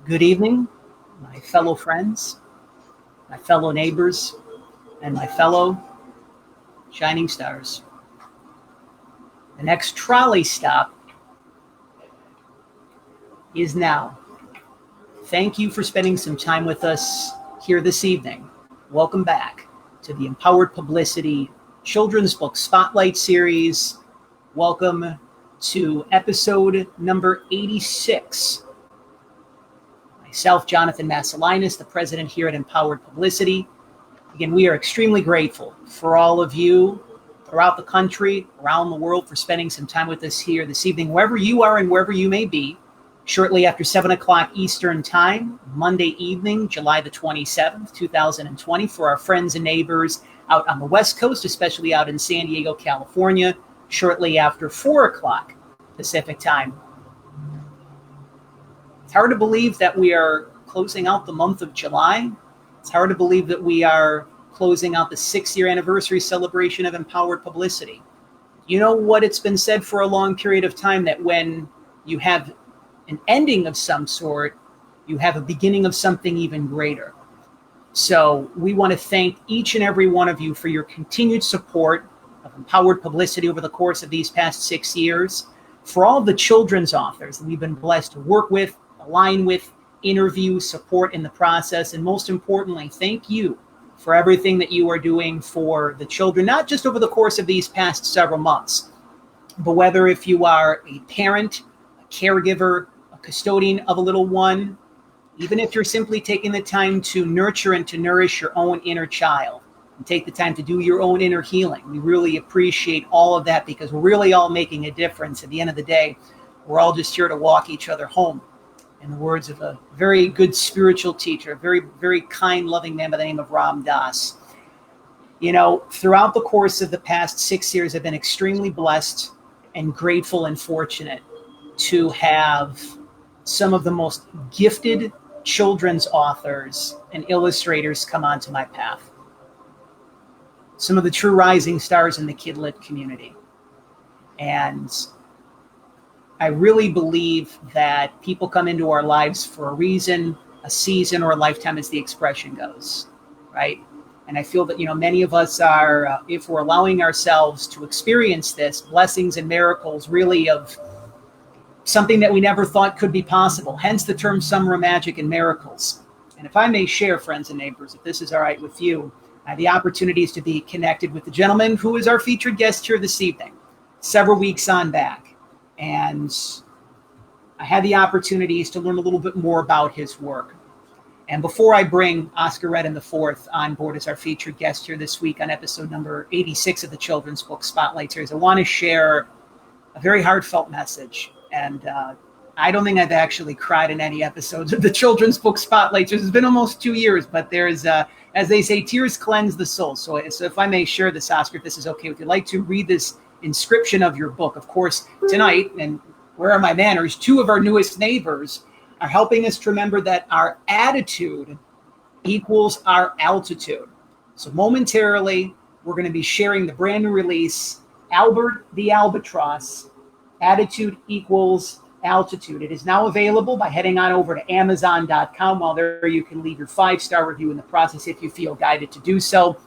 Good evening, my fellow friends, my fellow neighbors, and my fellow shining stars. The next trolley stop is now. Thank you for spending some time with us here this evening. Welcome back to the Empowered Publicity Children's Book Spotlight Series. Welcome to episode number 86. Myself, Jonathan Masiulionis, the president here at Empowered Publicity. Again, we are extremely grateful for all of you throughout the country, around the world, for spending some time with us here this evening, wherever you are and wherever you may be. Shortly after 7 o'clock Eastern Time, Monday evening, July the 27th, 2020, for our friends and neighbors out on the West Coast, especially out in San Diego, California, shortly after 4 o'clock Pacific Time. It's hard to believe that we are closing out the month of July. It's hard to believe that we are closing out the 6-year anniversary celebration of Empowered Publicity. You know what? It's been said for a long period of time that when you have an ending of some sort, you have a beginning of something even greater. So we want to thank each and every one of you for your continued support of Empowered Publicity over the course of these past 6 years. For all of the children's authors that we've been blessed to work with, align with, interview, support in the process, and most importantly, thank you for everything that you are doing for the children, not just over the course of these past several months, but whether if you are a parent, a caregiver, a custodian of a little one, even if you're simply taking the time to nurture and to nourish your own inner child and take the time to do your own inner healing. We really appreciate all of that because we're really all making a difference. At the end of the day, we're all just here to walk each other home. In the words of a very good spiritual teacher, a very, very kind, loving man by the name of Ram Dass. You know, throughout the course of the past 6 years, I've been extremely blessed and grateful and fortunate to have some of the most gifted children's authors and illustrators come onto my path. Some of the true rising stars in the kid-lit community. And I really believe that people come into our lives for a reason, a season, or a lifetime, as the expression goes, right? And I feel that, many of us are, if we're allowing ourselves to experience this, blessings and miracles really of something that we never thought could be possible, hence the term summer magic and miracles. And if I may share, friends and neighbors, if this is all right with you, I had the opportunities to be connected with the gentleman who is our featured guest here this evening, several weeks on back. And I had the opportunities to learn a little bit more about his work. And before I bring Oscar Redden IV on board as our featured guest here this week on episode number 86 of the Children's Book Spotlight Series, I want to share a very heartfelt message. And I don't think I've actually cried in any episodes of the Children's Book Spotlight Series. It's been almost 2 years, but there's, as they say, tears cleanse the soul. So if I may share this, Oscar, if this is okay with you, I'd like to read this inscription of your book. Of course, tonight, and where are my manners, 2 of our newest neighbors are helping us to remember that our attitude equals our altitude. So momentarily, we're going to be sharing the brand new release, Albert the Albatross, Attitude Equals Altitude. It is now available by heading on over to Amazon.com. While there, you can leave your 5-star review in the process if you feel guided to do so.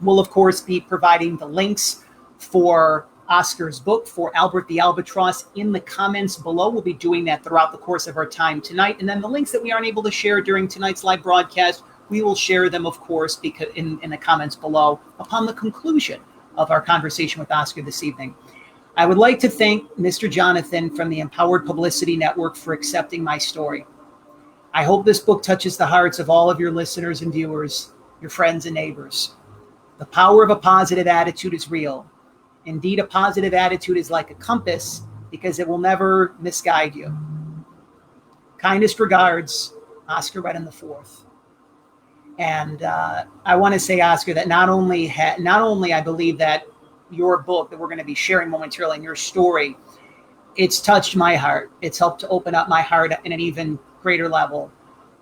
We'll, of course, be providing the links for Oscar's book, for Albert the Albatross, in the comments below. We'll be doing that throughout the course of our time tonight. And then the links that we aren't able to share during tonight's live broadcast, we will share them, of course, because in the comments below upon the conclusion of our conversation with Oscar this evening. I would like to thank Mr. Jonathan from the Empowered Publicity Network for accepting my story. I hope this book touches the hearts of all of your listeners and viewers, your friends and neighbors. The power of a positive attitude is real. Indeed, a positive attitude is like a compass because it will never misguide you. Kindest regards, Oscar Redden IV. And I want to say, Oscar, that not only I believe that your book that we're going to be sharing momentarily and your story, it's touched my heart. It's helped to open up my heart in an even greater level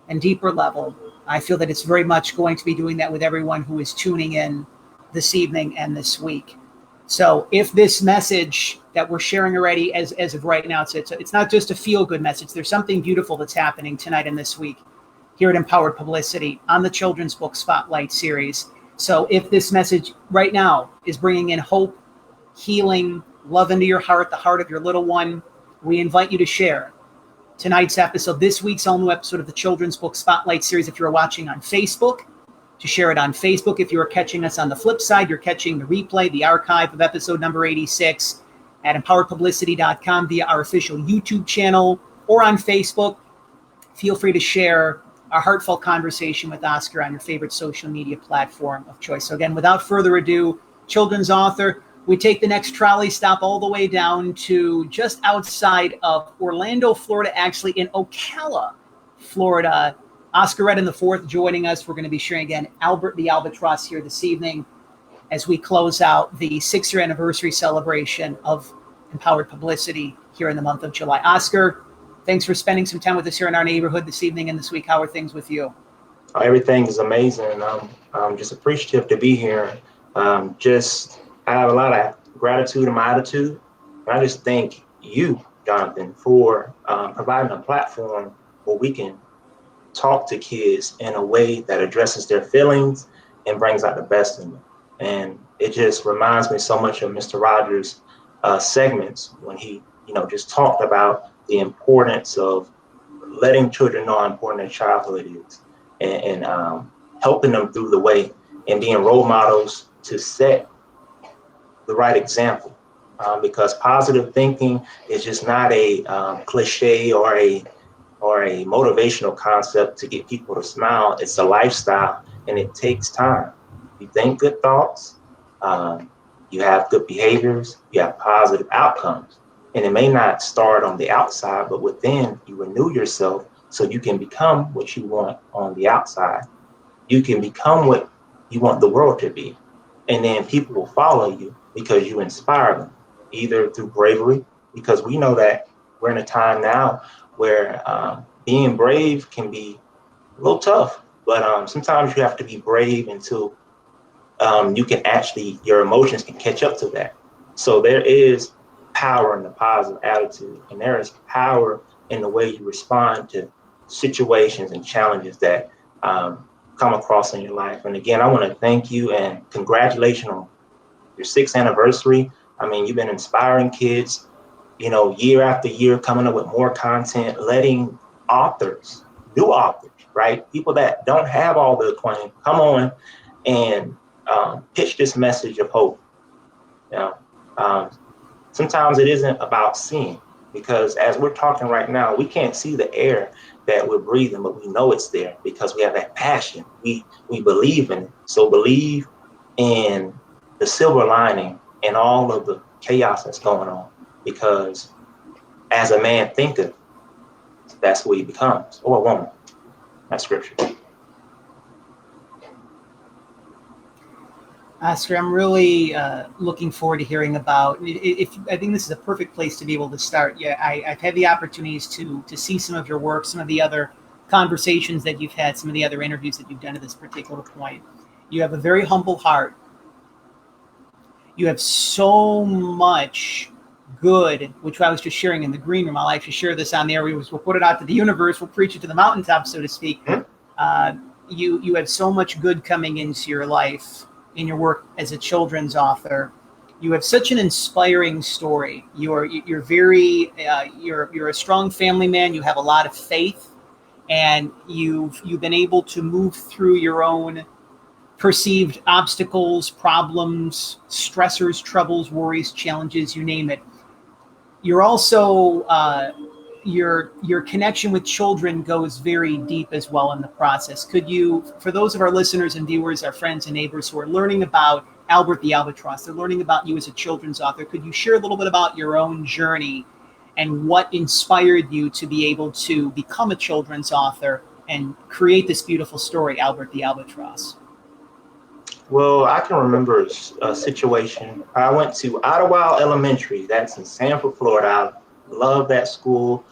and deeper level. I feel that it's very much going to be doing that with everyone who is tuning in this evening and this week. So if this message that we're sharing already as of right now, it's not just a feel-good message. There's something beautiful that's happening tonight and this week here at Empowered Publicity on the Children's Book Spotlight series. So if this message right now is bringing in hope, healing, love into your heart, the heart of your little one, we invite you to share tonight's episode, this week's all new episode of the Children's Book Spotlight series. If you're watching on Facebook, to share it on Facebook. If you are catching us on the flip side, you're catching the replay, the archive of episode number 86 at empoweredpublicity.com via our official YouTube channel or on Facebook. Feel free to share our heartfelt conversation with Oscar on your favorite social media platform of choice. So again, without further ado, children's author, we take the next trolley stop all the way down to just outside of Orlando, Florida, actually in Ocala, Florida. Oscar Redden IV joining us. We're going to be sharing again Albert the Albatross here this evening as we close out the 6-year anniversary celebration of Empowered Publicity here in the month of July. Oscar, thanks for spending some time with us here in our neighborhood this evening and this week. How are things with you? Everything is amazing. I'm just appreciative to be here. I have a lot of gratitude in my attitude. And I just thank you, Jonathan, for providing a platform where we can talk to kids in a way that addresses their feelings and brings out the best in them. And it just reminds me so much of Mr. Rogers' segments when he, just talked about the importance of letting children know how important their childhood is and helping them through the way and being role models to set the right example. Because positive thinking is just not a cliche or a motivational concept to get people to smile. It's a lifestyle, and it takes time. You think good thoughts, you have good behaviors, you have positive outcomes. And it may not start on the outside, but within, you renew yourself so you can become what you want on the outside. You can become what you want the world to be. And then people will follow you because you inspire them, either through bravery, because we know that we're in a time now where being brave can be a little tough, but sometimes you have to be brave until you can actually, your emotions can catch up to that. So there is power in the positive attitude, and there is power in the way you respond to situations and challenges that come across in your life. And again, I want to thank you and congratulations on your 6th anniversary. I mean, you've been inspiring kids, year after year, coming up with more content, letting authors, new authors, right? People that don't have all the acclaim, come on and pitch this message of hope. Sometimes it isn't about seeing, because as we're talking right now, we can't see the air that we're breathing, but we know it's there because we have that passion. We believe in it. So believe in the silver lining and all of the chaos that's going on, because as a man thinketh, that's who he becomes, or a woman. That's scripture. Oscar, I'm really looking forward to hearing about. I think this is a perfect place to be able to start. Yeah, I've had the opportunities to see some of your work, some of the other conversations that you've had, some of the other interviews that you've done at this particular point. You have a very humble heart. You have so much good, which I was just sharing in the green room. I'll actually share this on the air. We'll put it out to the universe. We'll preach it to the mountaintop, so to speak. You have so much good coming into your life in your work as a children's author. You have such an inspiring story. You're a strong family man. You have a lot of faith, and you've been able to move through your own perceived obstacles, problems, stressors, troubles, worries, challenges, you name it. You're also your connection with children goes very deep as well in the process. Could you, for those of our listeners and viewers, our friends and neighbors who are learning about Albert the Albatross, they're learning about you as a children's author, could you share a little bit about your own journey and what inspired you to be able to become a children's author and create this beautiful story, Albert the Albatross? Well, I can remember a situation. I went to Ottawa Elementary. That's in Sanford, Florida. I love that school.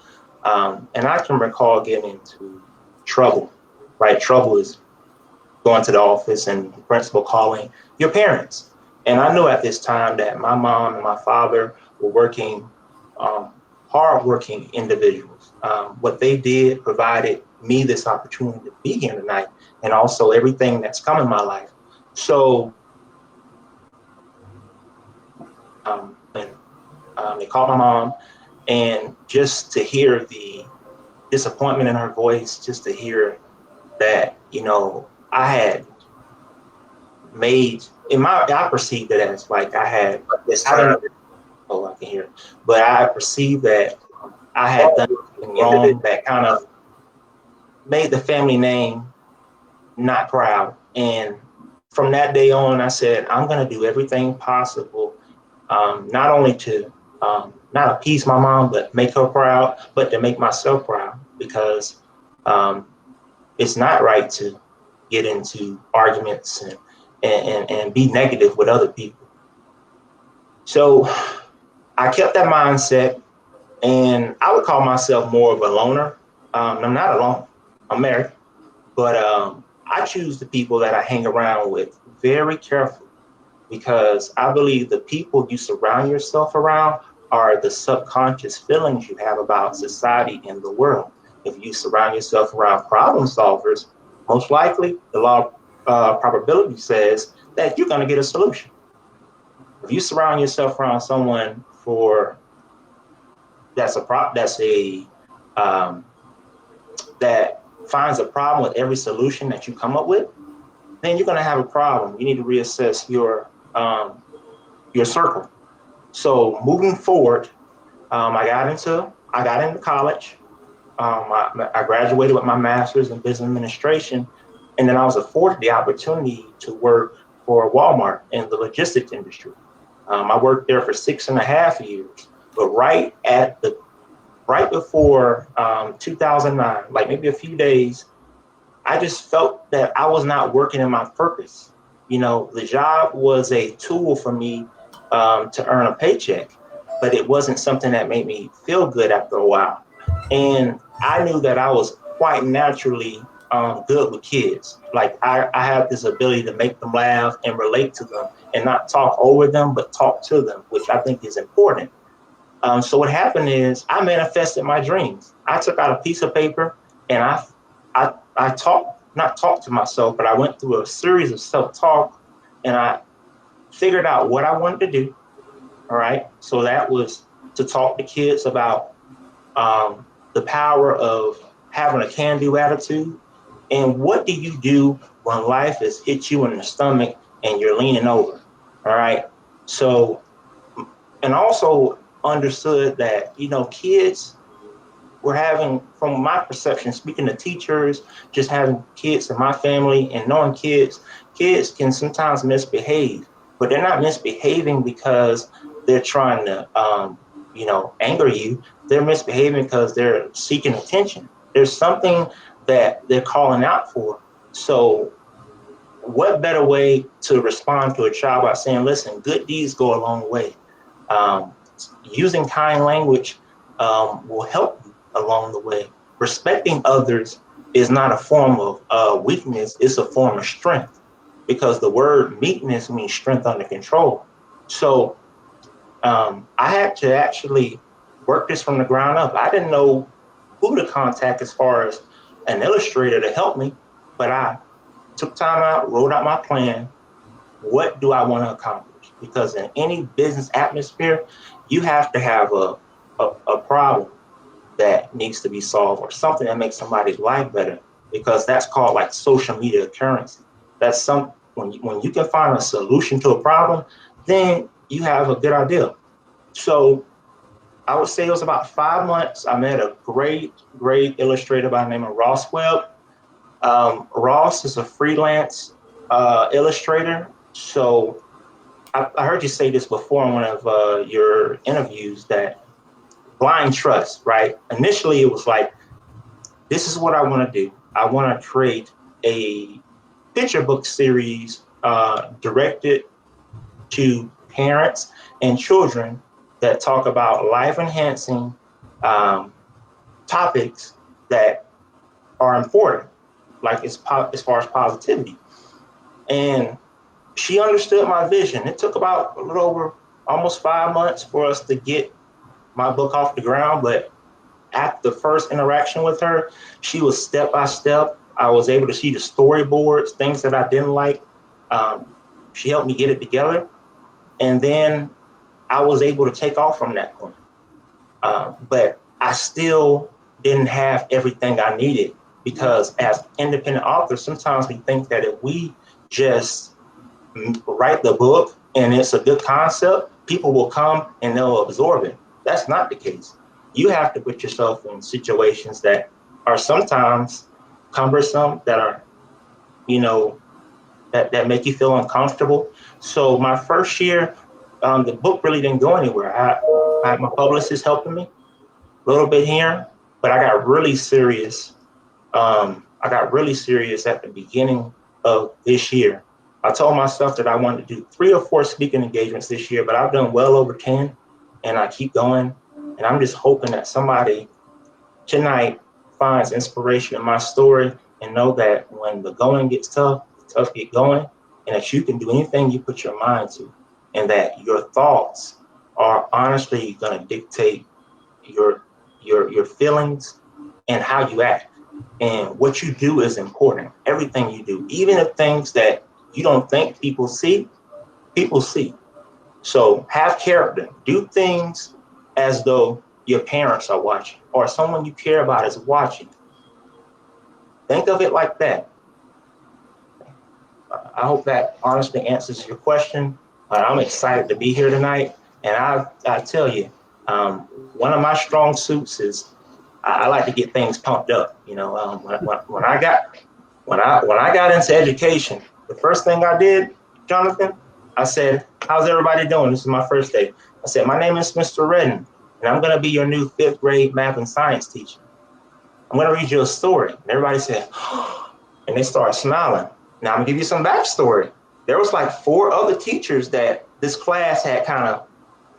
And I can recall getting into trouble, right? Trouble is going to the office and the principal calling your parents. And I knew at this time that my mom and my father were working, hardworking individuals. What they did provided me this opportunity to be here tonight, and also everything that's come in my life. So and they called my mom, and just to hear the disappointment in her voice, just to hear that, I had made I perceived it as like I had this time. Oh, I can hear it. But I perceived that I had done something wrong that kind of made the family name not proud. And from that day on, I said, I'm going to do everything possible, not only to not appease my mom, but make her proud, but to make myself proud, because it's not right to get into arguments and be negative with other people. So I kept that mindset, and I would call myself more of a loner. I'm not alone. I'm married, but I choose the people that I hang around with very carefully, because I believe the people you surround yourself around are the subconscious feelings you have about society and the world. If you surround yourself around problem solvers, most likely the law of probability says that you're going to get a solution. If you surround yourself around someone that finds a problem with every solution that you come up with, then you're going to have a problem. You need to reassess your circle. So moving forward, I got into college. I graduated with my master's in business administration, and then I was afforded the opportunity to work for Walmart in the logistics industry. I worked there for 6.5 years, but right before 2009, like maybe a few days, I just felt that I was not working in my purpose. The job was a tool for me to earn a paycheck, but it wasn't something that made me feel good after a while. And I knew that I was quite naturally good with kids. Like I have this ability to make them laugh and relate to them, and not talk over them, but talk to them, which I think is important. So what happened is I manifested my dreams. I took out a piece of paper, and I not talked to myself, but I went through a series of self-talk, and I figured out what I wanted to do. All right. So that was to talk to kids about the power of having a can-do attitude. And what do you do when life has hit you in the stomach and you're leaning over? All right. So, and also understood that, kids were having, from my perception, speaking to teachers, just having kids in my family and knowing kids can sometimes misbehave, but they're not misbehaving because they're trying to, anger you. They're misbehaving because they're seeking attention. There's something that they're calling out for. So what better way to respond to a child by saying, listen, good deeds go a long way. Using kind language will help you along the way. Respecting others is not a form of weakness, it's a form of strength, because the word meekness means strength under control. So I had to actually work this from the ground up. I didn't know who to contact as far as an illustrator to help me, but I took time out, wrote out my plan. What do I want to accomplish? Because in any business atmosphere, you have to have a problem that needs to be solved, or something that makes somebody's life better, because that's called like social media currency. That's when you can find a solution to a problem, then you have a good idea. So I would say it was about 5 months. I met a great illustrator by the name of Ross Webb. Ross is a freelance illustrator. So I heard you say this before in one of your interviews, that blind trust, right? Initially, it was like, this is what I want to do. I want to create a picture book series directed to parents and children that talk about life enhancing topics that are important, like as far as positivity. And she understood my vision. It took about a little over almost 5 months for us to get my book off the ground. But after the first interaction with her, she was step by step. I was able to see the storyboards, things that I didn't like. She helped me get it together. And then I was able to take off from that point. But I still didn't have everything I needed, because as independent authors, sometimes we think that if we just write the book and it's a good concept, people will come and they'll absorb it. That's not the case. You have to put yourself in situations that are sometimes cumbersome, that are, that make you feel uncomfortable. So my first year, the book really didn't go anywhere. I had my publicist helping me a little bit here, but I got really serious. I got really serious at the beginning of this year. I told myself that I wanted to do 3 or 4 speaking engagements this year, but I've done well over 10, and I keep going. And I'm just hoping that somebody tonight finds inspiration in my story and know that when the going gets tough, the tough get going, and that you can do anything you put your mind to, and that your thoughts are honestly going to dictate your feelings and how you act. And what you do is important. Everything you do, even if things that you don't think people see, people see. So have character. Do things as though your parents are watching or someone you care about is watching. Think of it like that. I hope that honestly answers your question. I'm excited to be here tonight. And I tell you, one of my strong suits is I like to get things pumped up. When I got into education, the first thing I did, Jonathan, I said, "How's everybody doing? This is my first day." I said, "My name is Mr. Redden, and I'm going to be your new 5th grade math and science teacher. I'm going to read you a story." And everybody said, and they started smiling. Now I'm going to give you some backstory. There was like 4 other teachers that this class had kind of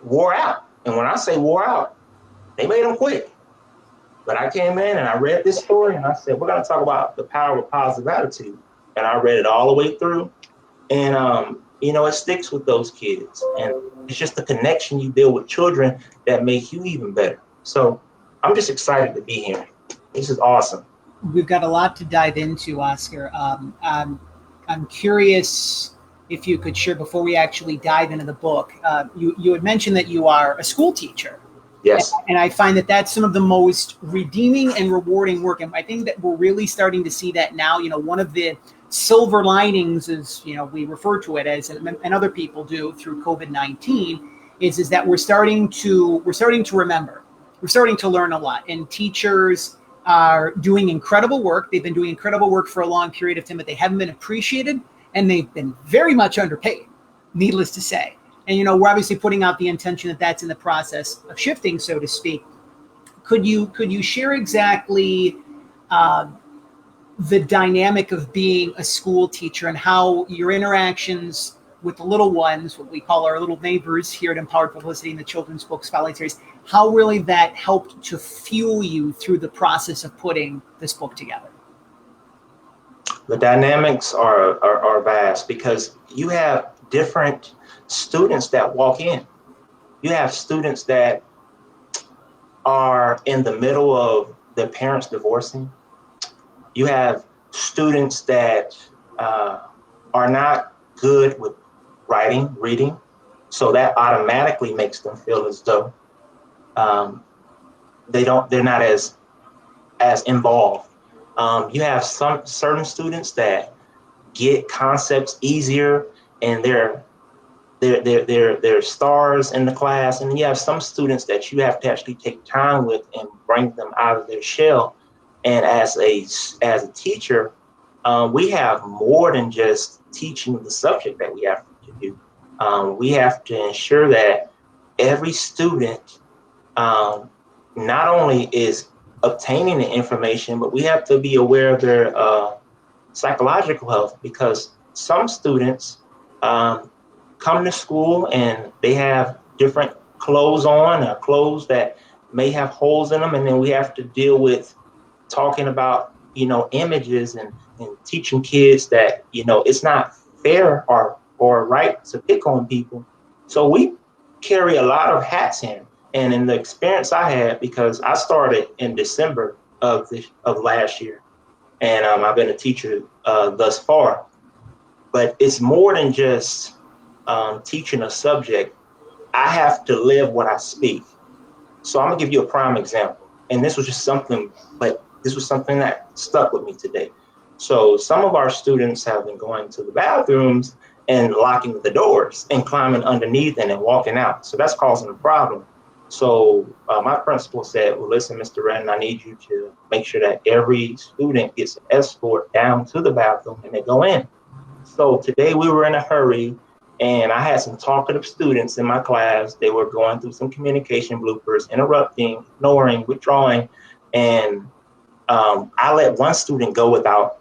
wore out. And when I say wore out, they made them quit. But I came in and I read this story and I said, we're going to talk about the power of positive attitude. And I read it all the way through. And, it sticks with those kids. And it's just the connection you build with children that make you even better. So I'm just excited to be here. This is awesome. We've got a lot to dive into, Oscar. I'm curious if you could share, before we actually dive into the book, you had mentioned that you are a school teacher. Yes. And I find that that's some of the most redeeming and rewarding work. And I think that we're really starting to see that now. One of the silver linings is, we refer to it as, and other people do through COVID-19, is that we're starting to remember. We're starting to learn a lot. And teachers are doing incredible work. They've been doing incredible work for a long period of time, but they haven't been appreciated, and they've been very much underpaid, needless to say. And, we're obviously putting out the intention that that's in the process of shifting, so to speak. Could you share exactly the dynamic of being a school teacher and how your interactions with the little ones, what we call our little neighbors here at Empowered Publicity in the Children's Book Spotlight Series, how really that helped to fuel you through the process of putting this book together? The dynamics are vast, because you have different students that walk in. You have students that are in the middle of their parents divorcing. You have students that are not good with writing, reading, so that automatically makes them feel as though they're not as involved. You have some certain students that get concepts easier, and they're stars in the class, and you have some students that you have to actually take time with and bring them out of their shell. And as a teacher, we have more than just teaching the subject that we have to do. We have to ensure that every student not only is obtaining the information, but we have to be aware of their psychological health, because some students come to school and they have different clothes on, or clothes that may have holes in them, and then we have to deal with talking about images and teaching kids that it's not fair or or right to pick on people. So we carry a lot of hats in. And in the experience I had, because I started in December of last year, and I've been a teacher thus far, but it's more than just teaching a subject. I have to live what I speak. So I'm gonna give you a prime example. And this was something that stuck with me today. So some of our students have been going to the bathrooms and locking the doors and climbing underneath and then walking out. So that's causing a problem. So my principal said, well, listen, Mr. Redden, I need you to make sure that every student gets an escort down to the bathroom and they go in. So today we were in a hurry, and I had some talkative students in my class. They were going through some communication bloopers, interrupting, ignoring, withdrawing. And I let one student go without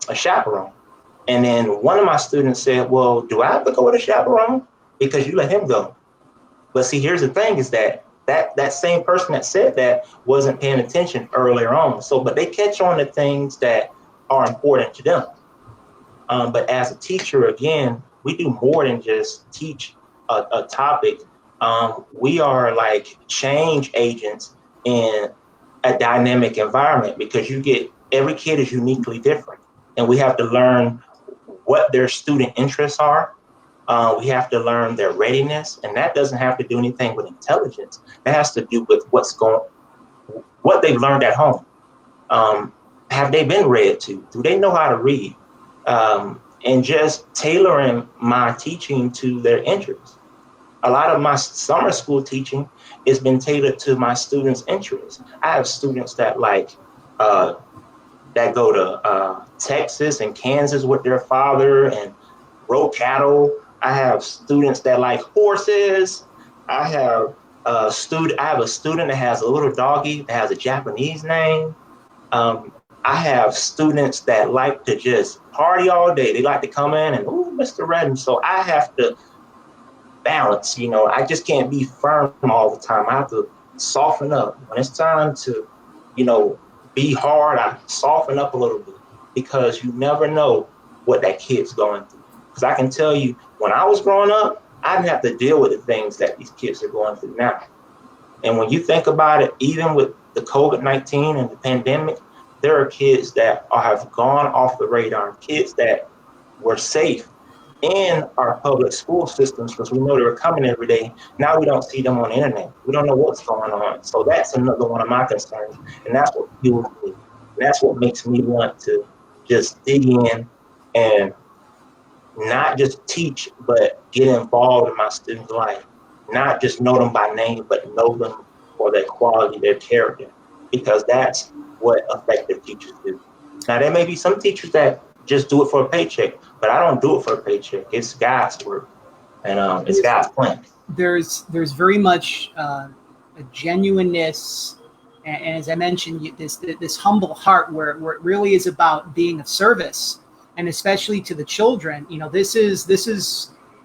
a chaperone. And then one of my students said, well, do I have to go with a chaperone? Because you let him go. But see, here's the thing is that same person that said that wasn't paying attention earlier on. So, but they catch on to things that are important to them. But as a teacher, again, we do more than just teach a topic. We are like change agents in a dynamic environment, because every kid is uniquely different, and we have to learn what their student interests are. We have to learn their readiness, and that doesn't have to do anything with intelligence. That has to do with what they've learned at home. Have they been read to? Do they know how to read? And just tailoring my teaching to their interests. A lot of my summer school teaching has been tailored to my students' interests. I have students that that go to Texas and Kansas with their father and row cattle. I have students that like horses. I have a student that has a little doggy that has a Japanese name. I have students that like to just party all day. They like to come in and, ooh, Mr. Redden. So I have to balance, I just can't be firm all the time. I have to soften up. When it's time to, be hard, I soften up a little bit, because you never know what that kid's going through. Because I can tell you, when I was growing up, I didn't have to deal with the things that these kids are going through now. And when you think about it, even with the COVID-19 and the pandemic, there are kids that have gone off the radar, kids that were safe in our public school systems because we know they were coming every day. Now we don't see them on the internet. We don't know what's going on. So that's another one of my concerns. And that's what fuels me. And that's what makes me want to just dig in and not just teach, but get involved in my students' life. Not just know them by name, but know them for their quality, their character, because that's what effective teachers do. Now, there may be some teachers that just do it for a paycheck, but I don't do it for a paycheck. It's God's work, and it's God's plan. There's very much a genuineness, and as I mentioned, this humble heart where it really is about being of service, and especially to the children.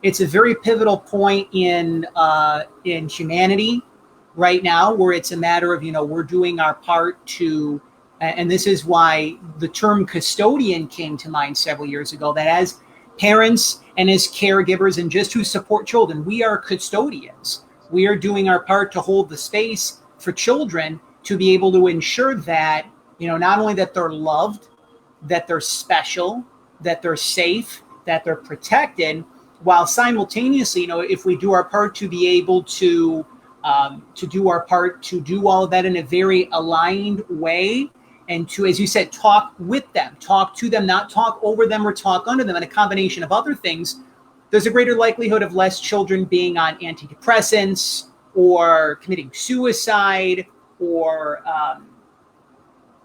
It's a very pivotal point in humanity right now, where it's a matter of, we're doing our part to, and this is why the term custodian came to mind several years ago, that as parents and as caregivers and just who support children, we are custodians. We are doing our part to hold the space for children to be able to ensure that, not only that they're loved, that they're special, that they're safe, that they're protected, while simultaneously, if we do our part to be able to do our part to do all of that in a very aligned way, and to, as you said, talk with them, talk to them, not talk over them or talk under them, and a combination of other things, there's a greater likelihood of less children being on antidepressants or committing suicide or,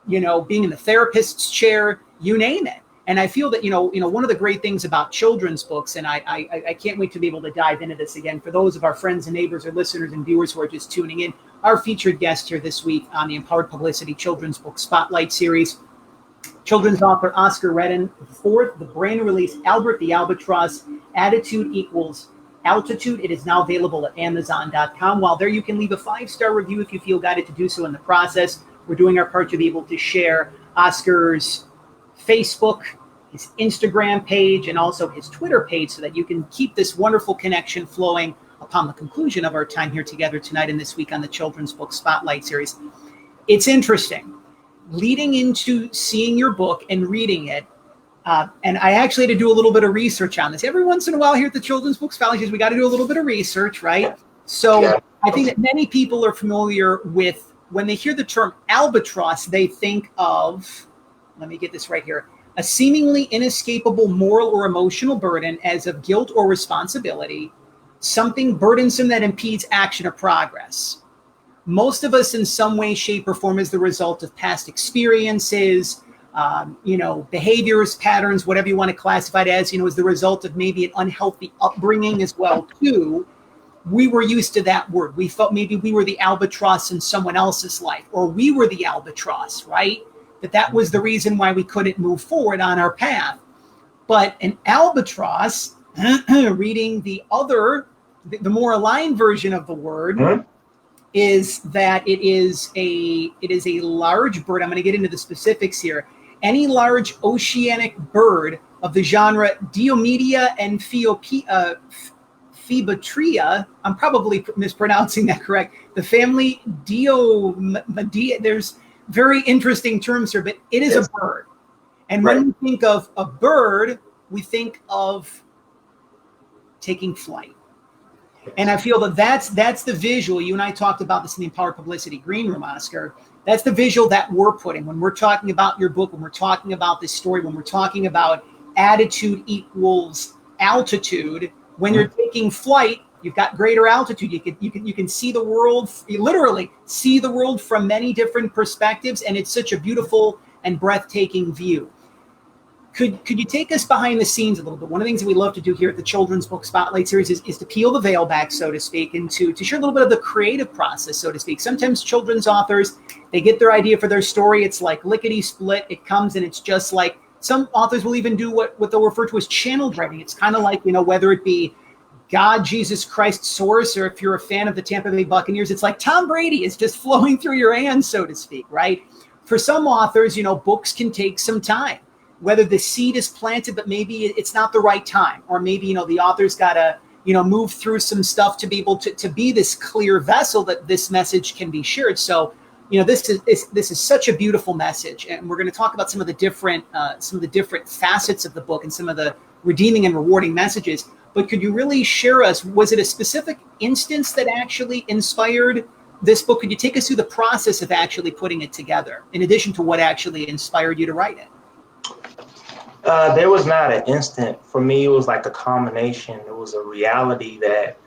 being in the therapist's chair, you name it. And I feel that, one of the great things about children's books, and I can't wait to be able to dive into this again for those of our friends and neighbors or listeners and viewers who are just tuning in, our featured guest here this week on the Empowered Publicity Children's Book Spotlight Series, children's author Oscar Redden IV, the brand new release, Albert the Albatross, Attitude Equals Altitude. It is now available at Amazon.com. While there, you can leave a 5-star review if you feel guided to do so in the process. We're doing our part to be able to share Oscar's Facebook, his Instagram page, and also his Twitter page, so that you can keep this wonderful connection flowing upon the conclusion of our time here together tonight and this week on the Children's Book Spotlight series. It's interesting. Leading into seeing your book and reading it, and I actually had to do a little bit of research on this. Every once in a while here at the Children's Book Spotlight, we got to do a little bit of research, right? So I think that many people are familiar with, when they hear the term albatross, they think of, let me get this right here, a seemingly inescapable moral or emotional burden, as of guilt or responsibility, something burdensome that impedes action or progress. Most of us in some way, shape, or form, as the result of past experiences, behaviors, patterns, whatever you want to classify it as, as the result of maybe an unhealthy upbringing as well, too. We were used to that word. We felt maybe we were the albatross in someone else's life, or we were the albatross, right? That was the reason why we couldn't move forward on our path. But an albatross, reading the more aligned version of the word, is that it is a large bird. I'm going to get into the specifics here. Any large oceanic bird of the genre Diomedia and Phoebotria. I'm probably mispronouncing that correct. The family Diomedia. There's very interesting terms here, but it is a bird. And when we think of a bird, we think of taking flight. And I feel that that's the visual. You and I talked about this in the Empowered Publicity Green Room, Oscar. That's the visual that we're putting when we're talking about your book, when we're talking about this story, when we're talking about attitude equals altitude. When you're taking flight, you've got greater altitude. You can see the world, you literally see the world from many different perspectives, and it's such a beautiful and breathtaking view. Could you take us behind the scenes a little bit? One of the things that we love to do here at the Children's Book Spotlight series is to peel the veil back, so to speak, and to share a little bit of the creative process, so to speak. Sometimes children's authors, they get their idea for their story. It's like lickety-split. It comes and it's just like, some authors will even do what they'll refer to as channeled writing. It's kind of like, whether it be God, Jesus Christ source, or if you're a fan of the Tampa Bay Buccaneers, it's like Tom Brady is just flowing through your hands, so to speak, right? For some authors, books can take some time. Whether the seed is planted, but maybe it's not the right time, or maybe, the author's got to, move through some stuff to be able to be this clear vessel that this message can be shared. So, this is such a beautiful message, and we're going to talk about some of the different facets of the book and some of the redeeming and rewarding messages. But could you really share us? Was it a specific instance that actually inspired this book? Could you take us through the process of actually putting it together, in addition to what actually inspired you to write it? There was not an instant. For me, it was like a combination. It was a reality that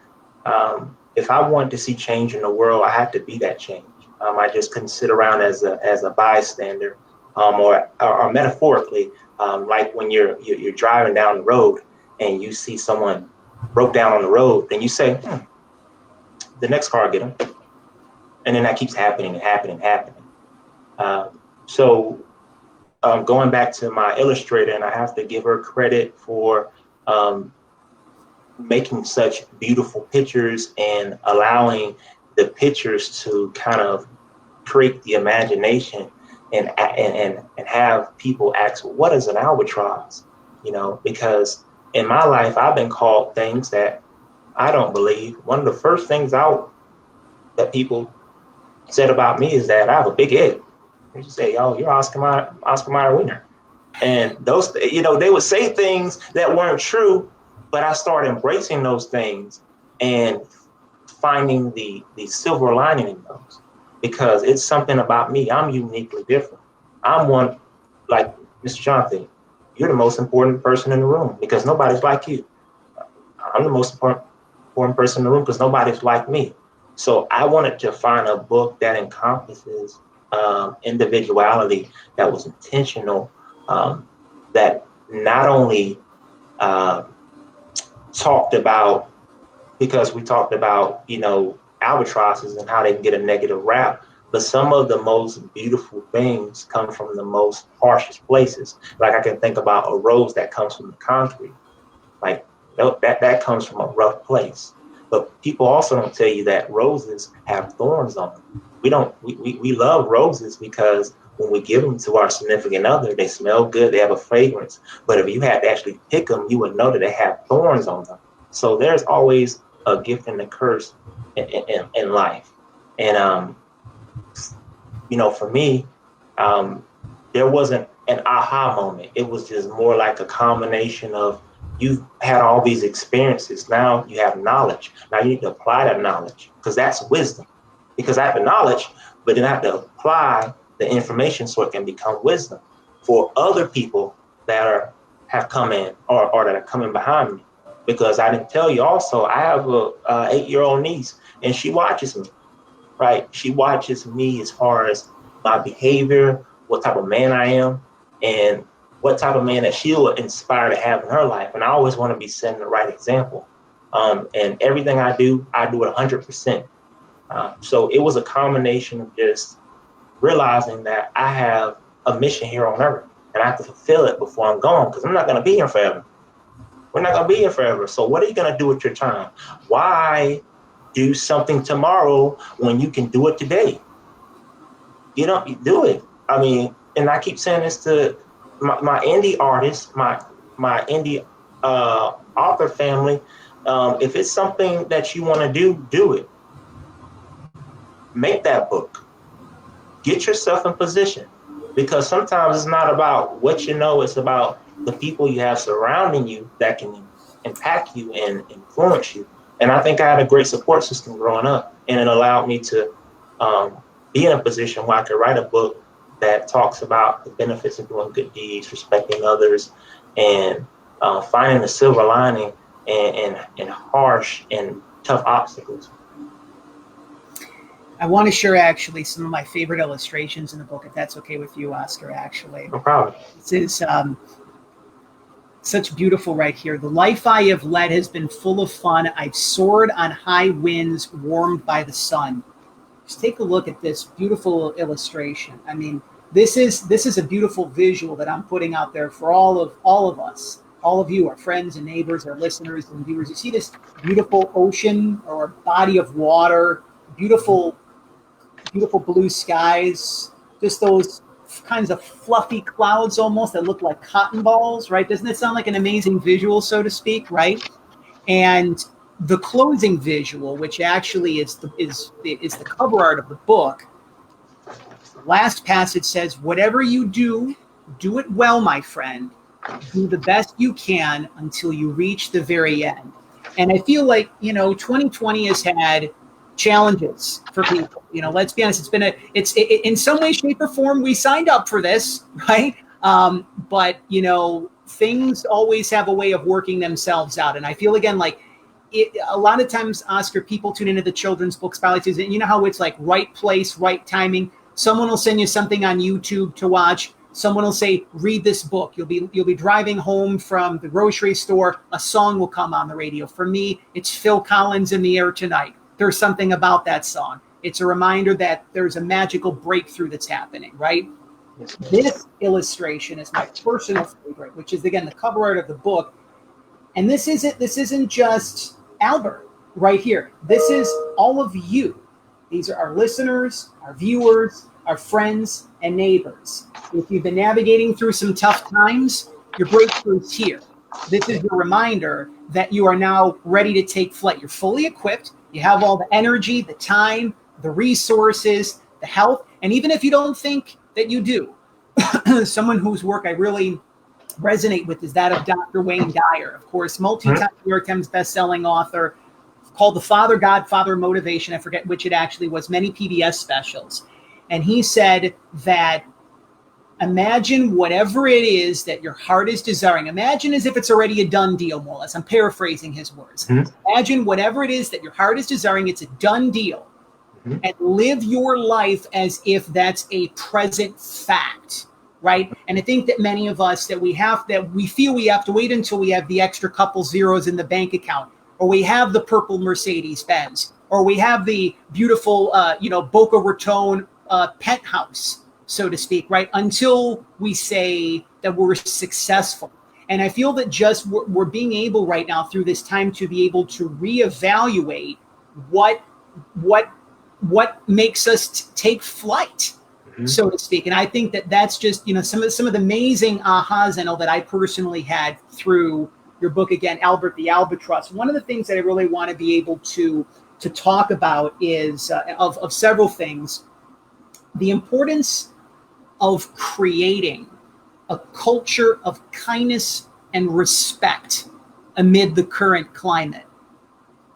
if I wanted to see change in the world, I had to be that change. I just couldn't sit around as a bystander, or metaphorically, like when you're driving down the road and you see someone broke down on the road, then you say, the next car get them, and then that keeps happening. So going back to my illustrator, and I have to give her credit for making such beautiful pictures and allowing the pictures to kind of create the imagination and have people ask, what is an albatross? Because in my life, I've been called things that I don't believe. One of the first things that people said about me is that I have a big head. They just say, "Oh, you're Oscar Mayer winner," and those, they would say things that weren't true, but I started embracing those things and finding the silver lining in those, because it's something about me. I'm uniquely different. I'm one, like Mr. Jonathan. You're the most important person in the room because nobody's like you. I'm the most important person in the room because nobody's like me. So I wanted to find a book that encompasses individuality, that was intentional, that not only talked about, because we talked about, albatrosses and how they can get a negative rap, but some of the most beautiful things come from the most harshest places. Like I can think about a rose that comes from the concrete, like that comes from a rough place. But people also don't tell you that roses have thorns on them. We love roses because when we give them to our significant other, they smell good, they have a fragrance. But if you had to actually pick them, you would know that they have thorns on them. So there's always a gift and a curse in life. And, for me, there wasn't an aha moment. It was just more like a combination of, you've had all these experiences. Now you have knowledge. Now you need to apply that knowledge, because that's wisdom. Because I have the knowledge, but then I have to apply the information so it can become wisdom for other people that have come in or that are coming behind me. Because I didn't tell you also, I have a 8-year-old niece, and she watches me, right? She watches me as far as my behavior, what type of man I am, and what type of man that she'll inspire to have in her life. And I always want to be setting the right example. And everything I do it 100%. So it was a combination of just realizing that I have a mission here on earth, and I have to fulfill it before I'm gone, because I'm not going to be here forever. We're not going to be here forever. So what are you going to do with your time? Why do something tomorrow when you can do it today? You do it. I mean, and I keep saying this to my indie artists, my indie author family. If it's something that you want to do it. Make that book. Get yourself in position, because sometimes it's not about what you know, it's about the people you have surrounding you that can impact you and influence you. And I think I had a great support system growing up, and it allowed me to be in a position where I could write a book that talks about the benefits of doing good deeds, respecting others, and finding the silver lining in harsh and tough obstacles. I want to share actually some of my favorite illustrations in the book, if that's okay with you, Oscar, actually. No problem. This is such beautiful right here. The life I have led has been full of fun. I've soared on high winds, warmed by the sun. Just take a look at this beautiful illustration. I mean, this is a beautiful visual that I'm putting out there for all of us, all of you, our friends and neighbors, our listeners and viewers. You see this beautiful ocean or body of water, beautiful blue skies, just those kinds of fluffy clouds almost that look like cotton balls, right? Doesn't it sound like an amazing visual, so to speak, right? And the closing visual, which actually is the cover art of the book, the last passage says, "Whatever you do, do it well, my friend. Do the best you can until you reach the very end." And I feel like, 2020 has had challenges for people. Let's be honest, it's in some way, shape, or form, we signed up for this, right? But things always have a way of working themselves out. And I feel, again, like a lot of times, Oscar, people tune into the children's book spotlights, and you know how it's like right place, right timing. Someone will send you something on YouTube to watch. Someone will say, read this book. You'll be driving home from the grocery store. A song will come on the radio. For me, it's Phil Collins, "In the Air Tonight." There's something about that song. It's a reminder that there's a magical breakthrough that's happening, right? This illustration is my personal favorite, which is, again, the cover art of the book. And this isn't just Albert right here. This is all of you. These are our listeners, our viewers, our friends, and neighbors. If you've been navigating through some tough times, your breakthrough's here. This is your reminder that you are now ready to take flight. You're fully equipped. You have all the energy, the time, the resources, the health. And even if you don't think that you do, someone whose work I really resonate with is that of Dr. Wayne Dyer, of course, multi-time New York Times bestselling author, called The Father Godfather of Motivation. I forget which it actually was, many PBS specials. And he said that imagine whatever it is that your heart is desiring. Imagine as if it's already a done deal, more or less. I'm paraphrasing his words. Imagine whatever it is that your heart is desiring, it's a done deal. And live your life as if that's a present fact, right? And I think that many of us that we feel we have to wait until we have the extra couple zeros in the bank account, or we have the purple Mercedes Benz, or we have the beautiful, Boca Raton penthouse, so to speak, right? Until we say that we're successful. And I feel that just we're being able right now through this time to be able to reevaluate what makes us take flight, so to speak. And I think that that's just, some of the amazing ahas, I know, that I personally had through your book, again, Albert the Albatross. One of the things that I really want to be able to talk about is of several things: the importance of creating a culture of kindness and respect amid the current climate.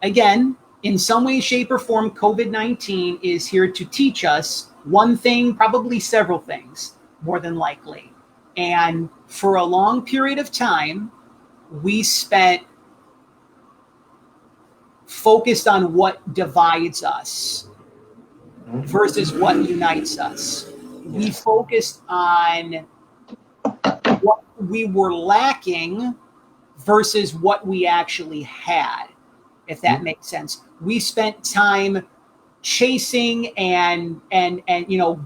Again, in some way, shape, or form, COVID-19 is here to teach us one thing, probably several things, more than likely. And for a long period of time, we spent focused on what divides us versus what unites us. We focused on what we were lacking versus what we actually had, if that makes sense. We spent time chasing and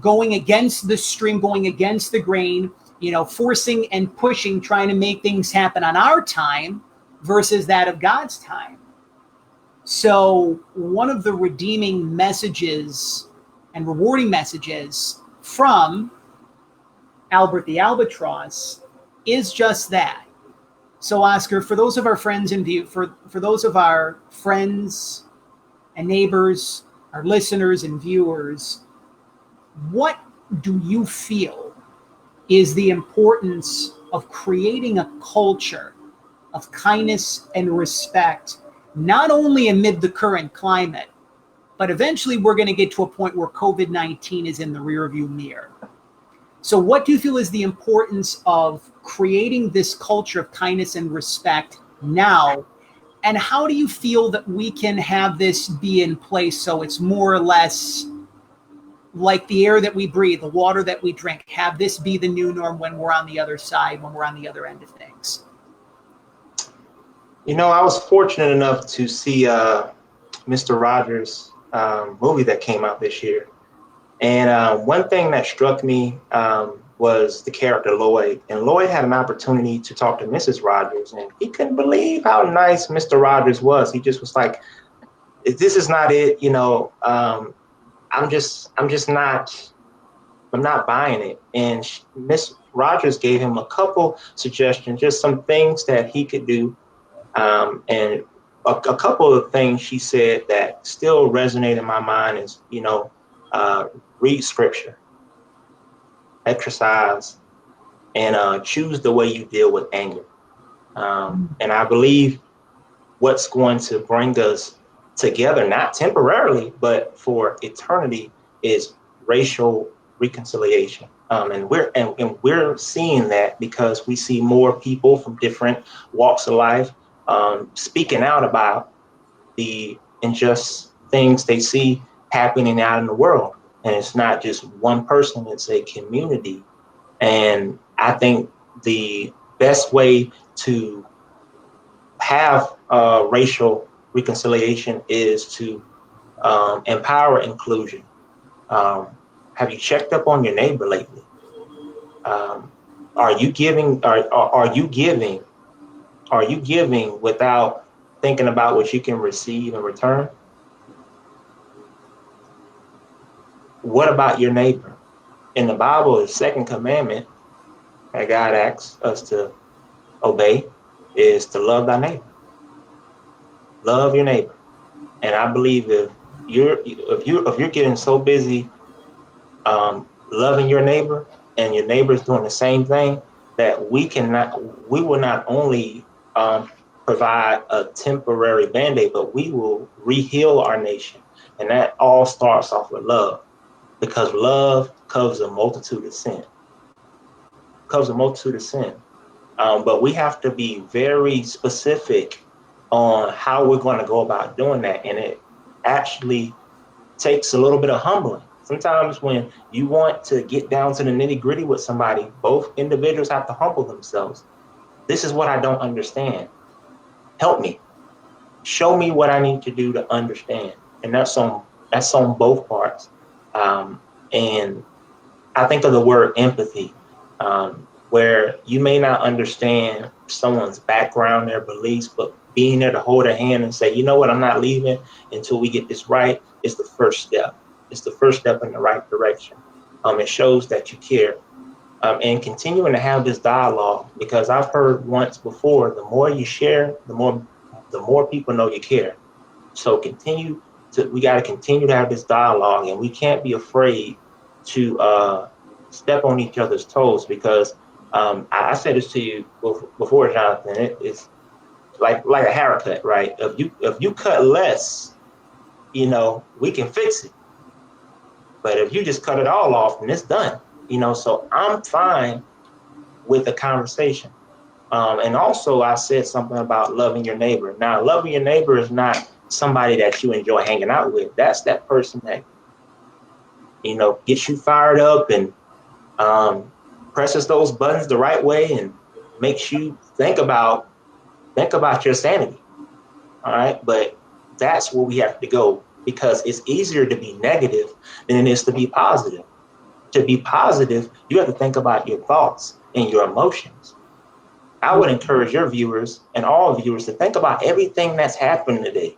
going against the stream, going against the grain, forcing and pushing, trying to make things happen on our time versus that of God's time. So one of the redeeming messages and rewarding messages from Albert the Albatross is just that. So Oscar, for those of our friends for those of our friends and neighbors, our listeners and viewers, what do you feel is the importance of creating a culture of kindness and respect, not only amid the current climate, but eventually we're going to get to a point where COVID-19 is in the rearview mirror? So what do you feel is the importance of creating this culture of kindness and respect now? And how do you feel that we can have this be in place so it's more or less like the air that we breathe, the water that we drink, have this be the new norm when we're on the other side, when we're on the other end of things? I was fortunate enough to see Mr. Rogers' movie that came out this year. And one thing that struck me was the character Lloyd. And Lloyd had an opportunity to talk to Mrs. Rogers, and he couldn't believe how nice Mr. Rogers was. He just was like, "This is not it, I'm not buying it." And Miss Rogers gave him a couple suggestions, just some things that he could do. And a couple of things she said that still resonate in my mind is, read scripture, exercise, and choose the way you deal with anger. And I believe what's going to bring us together, not temporarily, but for eternity, is racial reconciliation. And we're seeing that because we see more people from different walks of life speaking out about the unjust things they see happening out in the world. And it's not just one person, it's a community. And I think the best way to have racial reconciliation is to empower inclusion. Have you checked up on your neighbor lately? Are you giving? Are you giving? Are you giving without thinking about what you can receive in return? What about your neighbor? In the Bible, the second commandment that God asks us to obey is to love thy neighbor. Love your neighbor. And I believe if you're getting so busy loving your neighbor, and your neighbor's doing the same thing, that we will not only provide a temporary band-aid, but we will re-heal our nation. And that all starts off with love, because love covers a multitude of sin. But we have to be very specific on how we're going to go about doing that. And it actually takes a little bit of humbling. Sometimes when you want to get down to the nitty-gritty with somebody, both individuals have to humble themselves. This is what I don't understand. Help me. Show me what I need to do to understand. And that's on both parts. And I think of the word empathy, where you may not understand someone's background, their beliefs, but being there to hold their hand and say, you know what, I'm not leaving until we get this right, is the first step. It's the first step in the right direction. It shows that you care. And continuing to have this dialogue, because I've heard once before, the more you share, the more people know you care. So we got to continue to have this dialogue, and we can't be afraid to step on each other's toes, because I said this to you before, Jonathan. It's like a haircut, right? If you cut less, we can fix it. But if you just cut it all off, then it's done. So I'm fine with the conversation. And also, I said something about loving your neighbor. Now, loving your neighbor is not somebody that you enjoy hanging out with. That's that person that, gets you fired up and presses those buttons the right way and makes you think about your sanity. All right. But that's where we have to go, because it's easier to be negative than it is to be positive. To be positive, you have to think about your thoughts and your emotions. I would encourage your viewers and all viewers to think about everything that's happened today.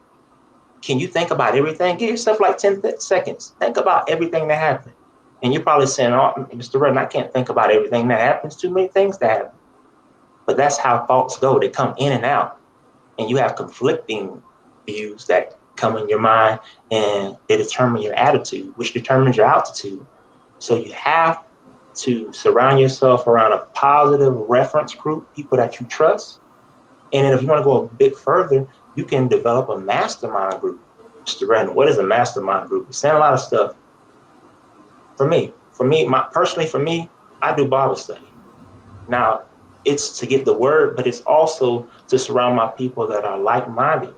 Can you think about everything? Give yourself like 10 seconds. Think about everything that happened. And you're probably saying, oh, Mr. Redden, I can't think about everything that happens. Too many things that happen. But that's how thoughts go. They come in and out. And you have conflicting views that come in your mind, and they determine your attitude, which determines your altitude. So you have to surround yourself around a positive reference group, people that you trust. And then if you want to go a bit further, you can develop a mastermind group. Mr. Redden, what is a mastermind group? You're saying a lot of stuff. For me, I do Bible study. Now, it's to get the word, but it's also to surround my people that are like-minded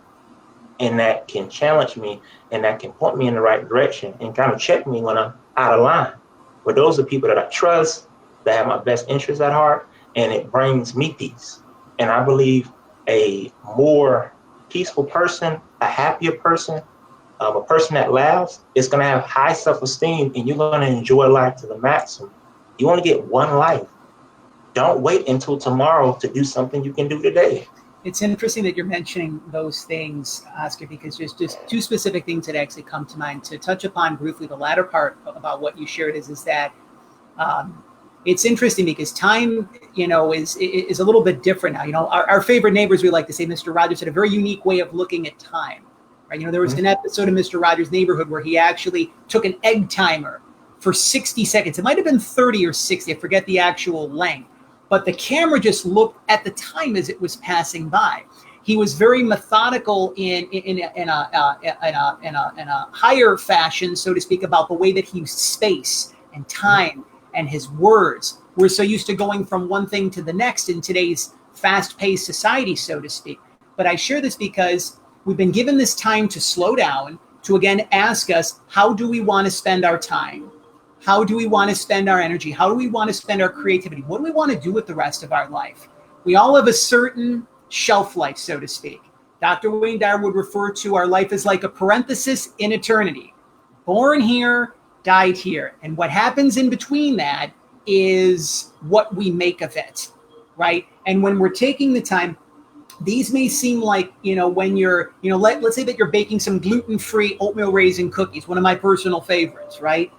and that can challenge me and that can point me in the right direction and kind of check me when I'm out of line. But those are people that I trust, that have my best interests at heart, and it brings me peace. And I believe a more peaceful person, a happier person, a person that laughs is going to have high self-esteem, and you're going to enjoy life to the maximum. You want to get one life. Don't wait until tomorrow to do something you can do today. It's interesting that you're mentioning those things, Oscar, because there's just two specific things that actually come to mind. To touch upon briefly the latter part about what you shared is that it's interesting because time, is a little bit different now. Our favorite neighbors, we like to say, Mr. Rogers had a very unique way of looking at time. Right? There was an episode of Mr. Rogers' Neighborhood where he actually took an egg timer for 60 seconds. It might have been 30 or 60. I forget the actual length. But the camera just looked at the time as it was passing by. He was very methodical in a higher fashion, so to speak, about the way that he used space and time and his words. We're so used to going from one thing to the next in today's fast-paced society, so to speak. But I share this because we've been given this time to slow down, to again ask us, how do we want to spend our time? How do we want to spend our energy? How do we want to spend our creativity? What do we want to do with the rest of our life? We all have a certain shelf life, so to speak. Dr. Wayne Dyer would refer to our life as like a parenthesis in eternity. Born here, died here. And what happens in between that is what we make of it, right? And when we're taking the time, these may seem like, when you're, let's say that you're baking some gluten-free oatmeal raisin cookies, one of my personal favorites, right?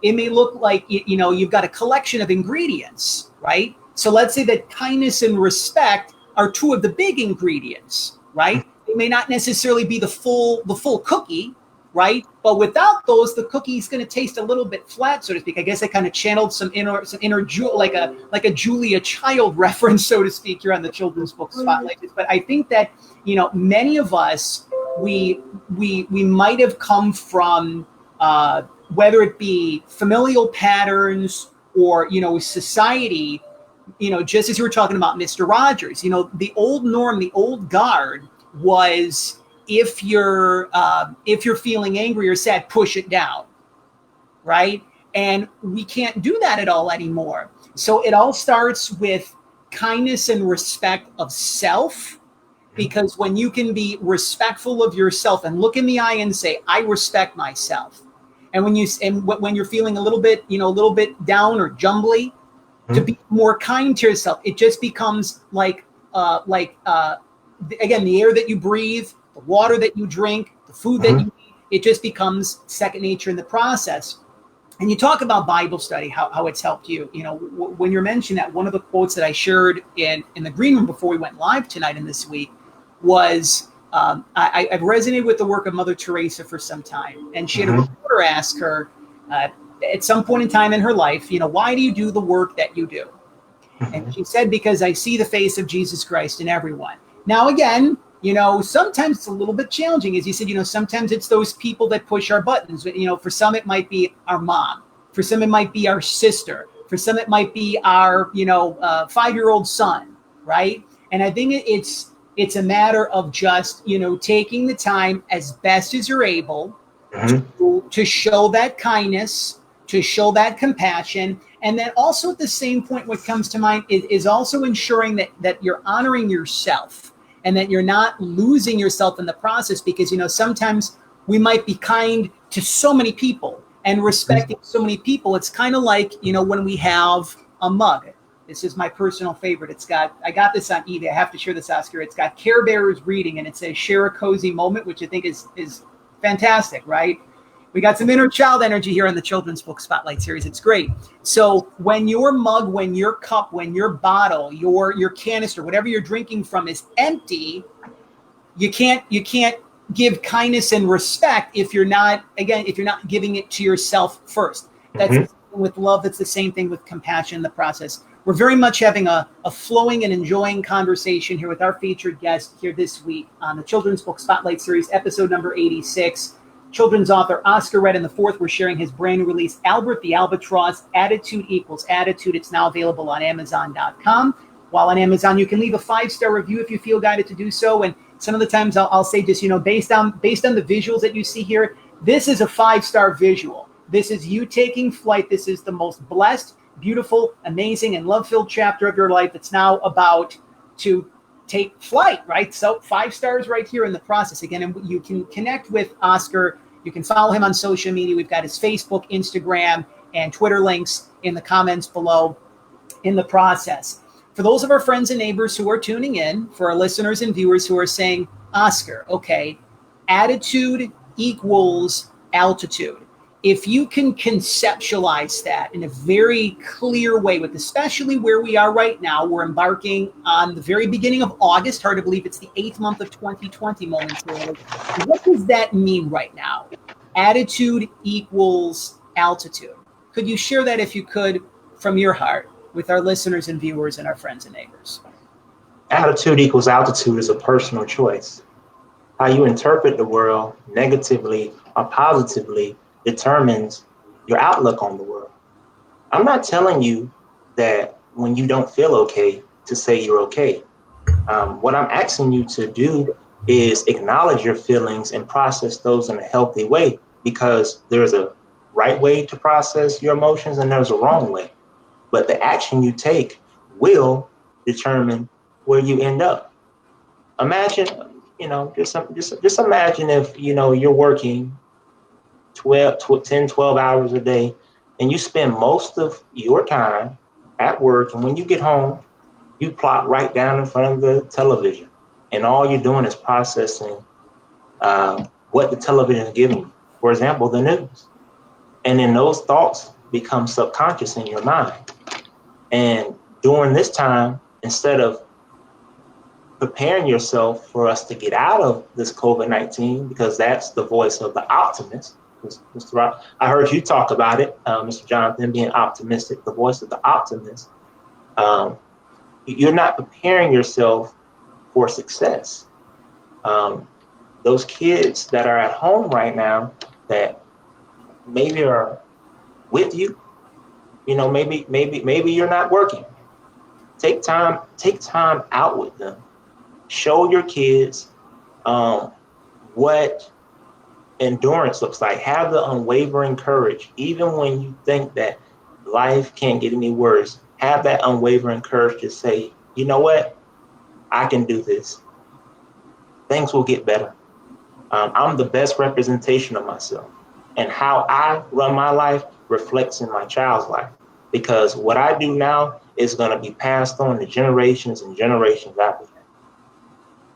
It may look like, you've got a collection of ingredients, right? So let's say that kindness and respect are two of the big ingredients, right? It may not necessarily be the full cookie, right? But without those, the cookie is going to taste a little bit flat, so to speak. I guess I kind of channeled some inner like a Julia Child reference, so to speak, here on the Children's Book Spotlight. But I think that, many of us, we might have come from, whether it be familial patterns or, society, just as you were talking about Mr. Rogers, the old norm, the old guard was, if you're feeling angry or sad, push it down, right? And we can't do that at all anymore. So it all starts with kindness and respect of self, because when you can be respectful of yourself and look in the eye and say, I respect myself. And when you're feeling a little bit down or jumbly, to be more kind to yourself, it just becomes again, the air that you breathe, the water that you drink, the food that you eat, it just becomes second nature in the process. And you talk about Bible study, how it's helped you. You know, when you're mentioning that, one of the quotes that I shared in the green room before we went live tonight and this week was, I've resonated with the work of Mother Teresa for some time. And she had a reporter ask her at some point in time in her life, you know, why do you do the work that you do? And she said, because I see the face of Jesus Christ in everyone. Now, again, you know, sometimes it's a little bit challenging. As you said, you know, sometimes it's those people that push our buttons. You know, for some, it might be our mom. For some, it might be our sister. For some, it might be our, 5-year-old son, right? And I think it's a matter of just, you know, taking the time as best as you're able to show that kindness, to show that compassion. And then also at the same point, what comes to mind is also ensuring that you're honoring yourself and that you're not losing yourself in the process, because, you know, sometimes we might be kind to so many people and respecting so many people. It's kind of like, you know, when we have a mug. This is my personal favorite. I got this on eBay. I have to share this, Oscar. It's got Care Bears reading, and it says share a cozy moment, which I think is fantastic, right? We got some inner child energy here on the Children's Book Spotlight series. It's great. So when your mug, when your cup, when your bottle, your canister, whatever you're drinking from is empty, you can't give kindness and respect if you're not giving it to yourself first. That's the same with love. That's the same thing with compassion in the process. We're very much having a flowing and enjoying conversation here with our featured guest here this week on the Children's Book Spotlight series, episode number 86. Children's author Oscar Redden IV. We're sharing his brand new release, Albert the Albatross, Attitude Equals Attitude. It's now available on Amazon.com. While on Amazon, you can leave a 5-star review if you feel guided to do so. And some of the times I'll say just, you know, based on the visuals that you see here, this is a 5-star visual. This is you taking flight. This is the most blessed, beautiful, amazing, and love-filled chapter of your life that's now about to take flight, right? So 5 stars right here in the process. Again, and you can connect with Oscar. You can follow him on social media. We've got his Facebook, Instagram, and Twitter links in the comments below in the process. For those of our friends and neighbors who are tuning in, for our listeners and viewers who are saying, Oscar, okay, attitude equals altitude. If you can conceptualize that in a very clear way, with especially where we are right now, we're embarking on the very beginning of August. Hard to believe it's the 8th month of 2020 momentarily. What does that mean right now? Attitude equals altitude. Could you share that, if you could, from your heart with our listeners and viewers and our friends and neighbors? Attitude equals altitude is a personal choice. How you interpret the world negatively or positively determines your outlook on the world. I'm not telling you that when you don't feel okay to say you're okay. What I'm asking you to do is acknowledge your feelings and process those in a healthy way, because there's a right way to process your emotions and there's a wrong way. But the action you take will determine where you end up. Imagine, just imagine if, you're working 10, 12 hours a day, and you spend most of your time at work. And when you get home, you plop right down in front of the television, and all you're doing is processing what the television is giving you. For example, the news. And then those thoughts become subconscious in your mind. And during this time, instead of preparing yourself for us to get out of this COVID-19, because that's the voice of the optimist. Mr. Rob, I heard you talk about it, Mr. Jonathan, being optimistic, the voice of the optimist. You're not preparing yourself for success. Those kids that are at home right now that maybe are with you, maybe you're not working. Take time out with them. Show your kids what endurance looks like. Have the unwavering courage, even when you think that life can't get any worse. Have that unwavering courage to say, you know what, I can do this. Things will get better. I'm the best representation of myself, and how I run my life reflects in my child's life, because what I do now is going to be passed on to generations and generations after that.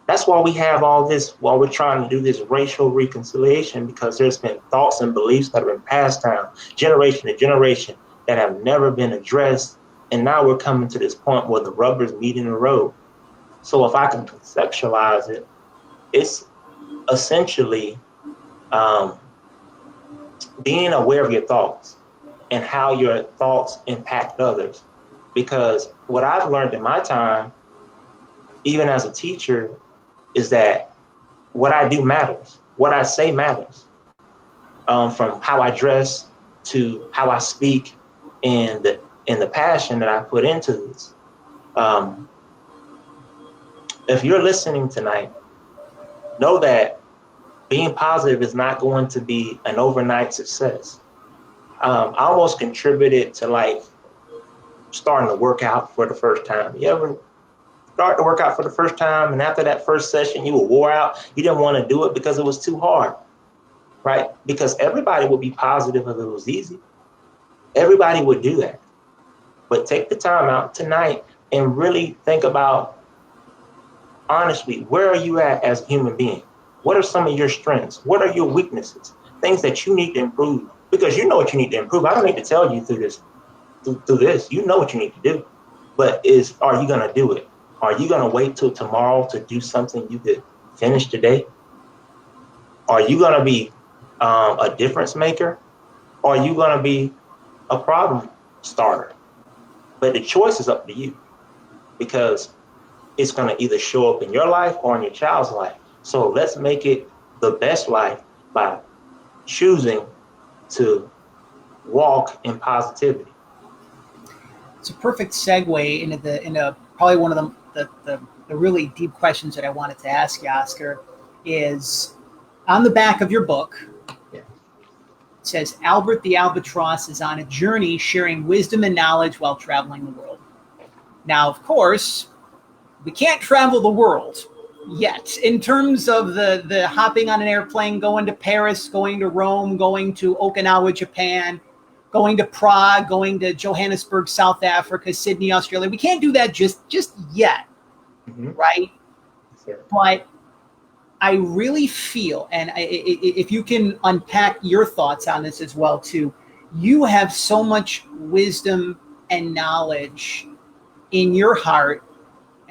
That's why we have all this, while we're trying to do this racial reconciliation, because there's been thoughts and beliefs that have been passed down generation to generation that have never been addressed. And now we're coming to this point where the rubber's meeting the road. So if I can conceptualize it, it's essentially being aware of your thoughts and how your thoughts impact others. Because what I've learned in my time, even as a teacher, is that what I do matters. What I say matters. From how I dress to how I speak and the passion that I put into this. If you're listening tonight, know that being positive is not going to be an overnight success. I almost contributed to like starting to work out for the first time. You ever start to work out for the first time, and after that first session, you were wore out? You didn't want to do it because it was too hard, right? Because everybody would be positive if it was easy. Everybody would do that. But take the time out tonight and really think about, honestly, where are you at as a human being? What are some of your strengths? What are your weaknesses? Things that you need to improve, because you know what you need to improve. I don't need to tell you through this. You know what you need to do. But are you going to do it? Are you going to wait till tomorrow to do something you could finish today? Are you going to be a difference maker? Or are you going to be a problem starter? But the choice is up to you, because it's going to either show up in your life or in your child's life. So let's make it the best life by choosing to walk in positivity. It's a perfect segue into probably one of the really deep questions that I wanted to ask you, Oscar, is on the back of your book. Yeah. It says, Albert the Albatross is on a journey sharing wisdom and knowledge while traveling the world. Now, of course, we can't travel the world yet in terms of the hopping on an airplane, going to Paris, going to Rome, going to Okinawa, Japan, going to Prague, going to Johannesburg, South Africa, Sydney, Australia. We can't do that just yet, right? Sure. But I really feel, and if you can unpack your thoughts on this as well too, you have so much wisdom and knowledge in your heart,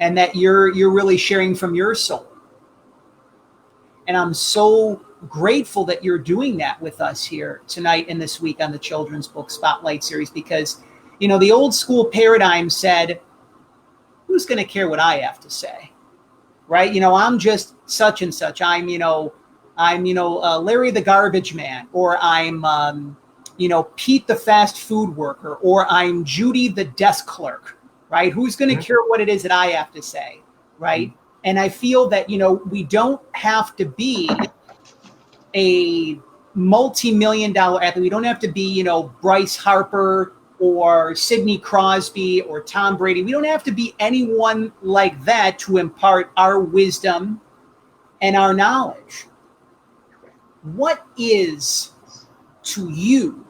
and that you're really sharing from your soul. And I'm so grateful that you're doing that with us here tonight and this week on the Children's Book Spotlight Series, because, the old school paradigm said, who's going to care what I have to say? Right? I'm just such and such. I'm Larry the garbage man, or I'm, Pete the fast food worker, or I'm Judy the desk clerk. Right? Who's going to care what it is that I have to say? Right? And I feel that, we don't have to be a multi-million-dollar athlete. We don't have to be, Bryce Harper or Sidney Crosby or Tom Brady. We don't have to be anyone like that to impart our wisdom and our knowledge. What is, to you,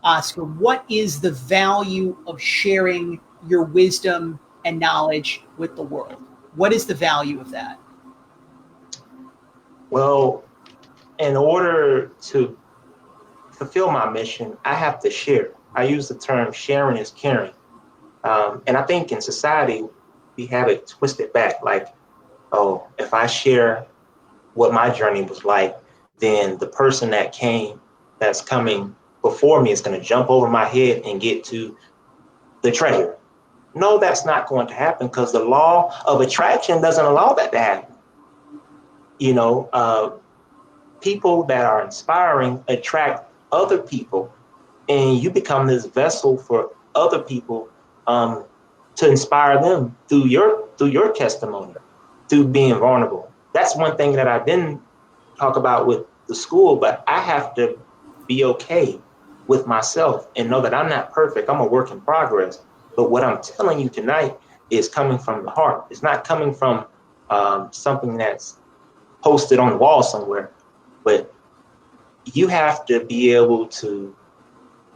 Oscar, what is the value of sharing your wisdom and knowledge with the world? What is the value of that? Well, in order to fulfill my mission, I have to share. I use the term sharing is caring. And I think in society, we have it twisted back. Like, oh, if I share what my journey was like, then the person that's coming before me is going to jump over my head and get to the treasure. No, that's not going to happen, because the law of attraction doesn't allow that to happen. People that are inspiring attract other people, and you become this vessel for other people to inspire them through your testimony, through being vulnerable. That's one thing that I didn't talk about with the school, but I have to be okay with myself and know that I'm not perfect. I'm a work in progress. But what I'm telling you tonight is coming from the heart. It's not coming from something that's posted on the wall somewhere. But you have to be able to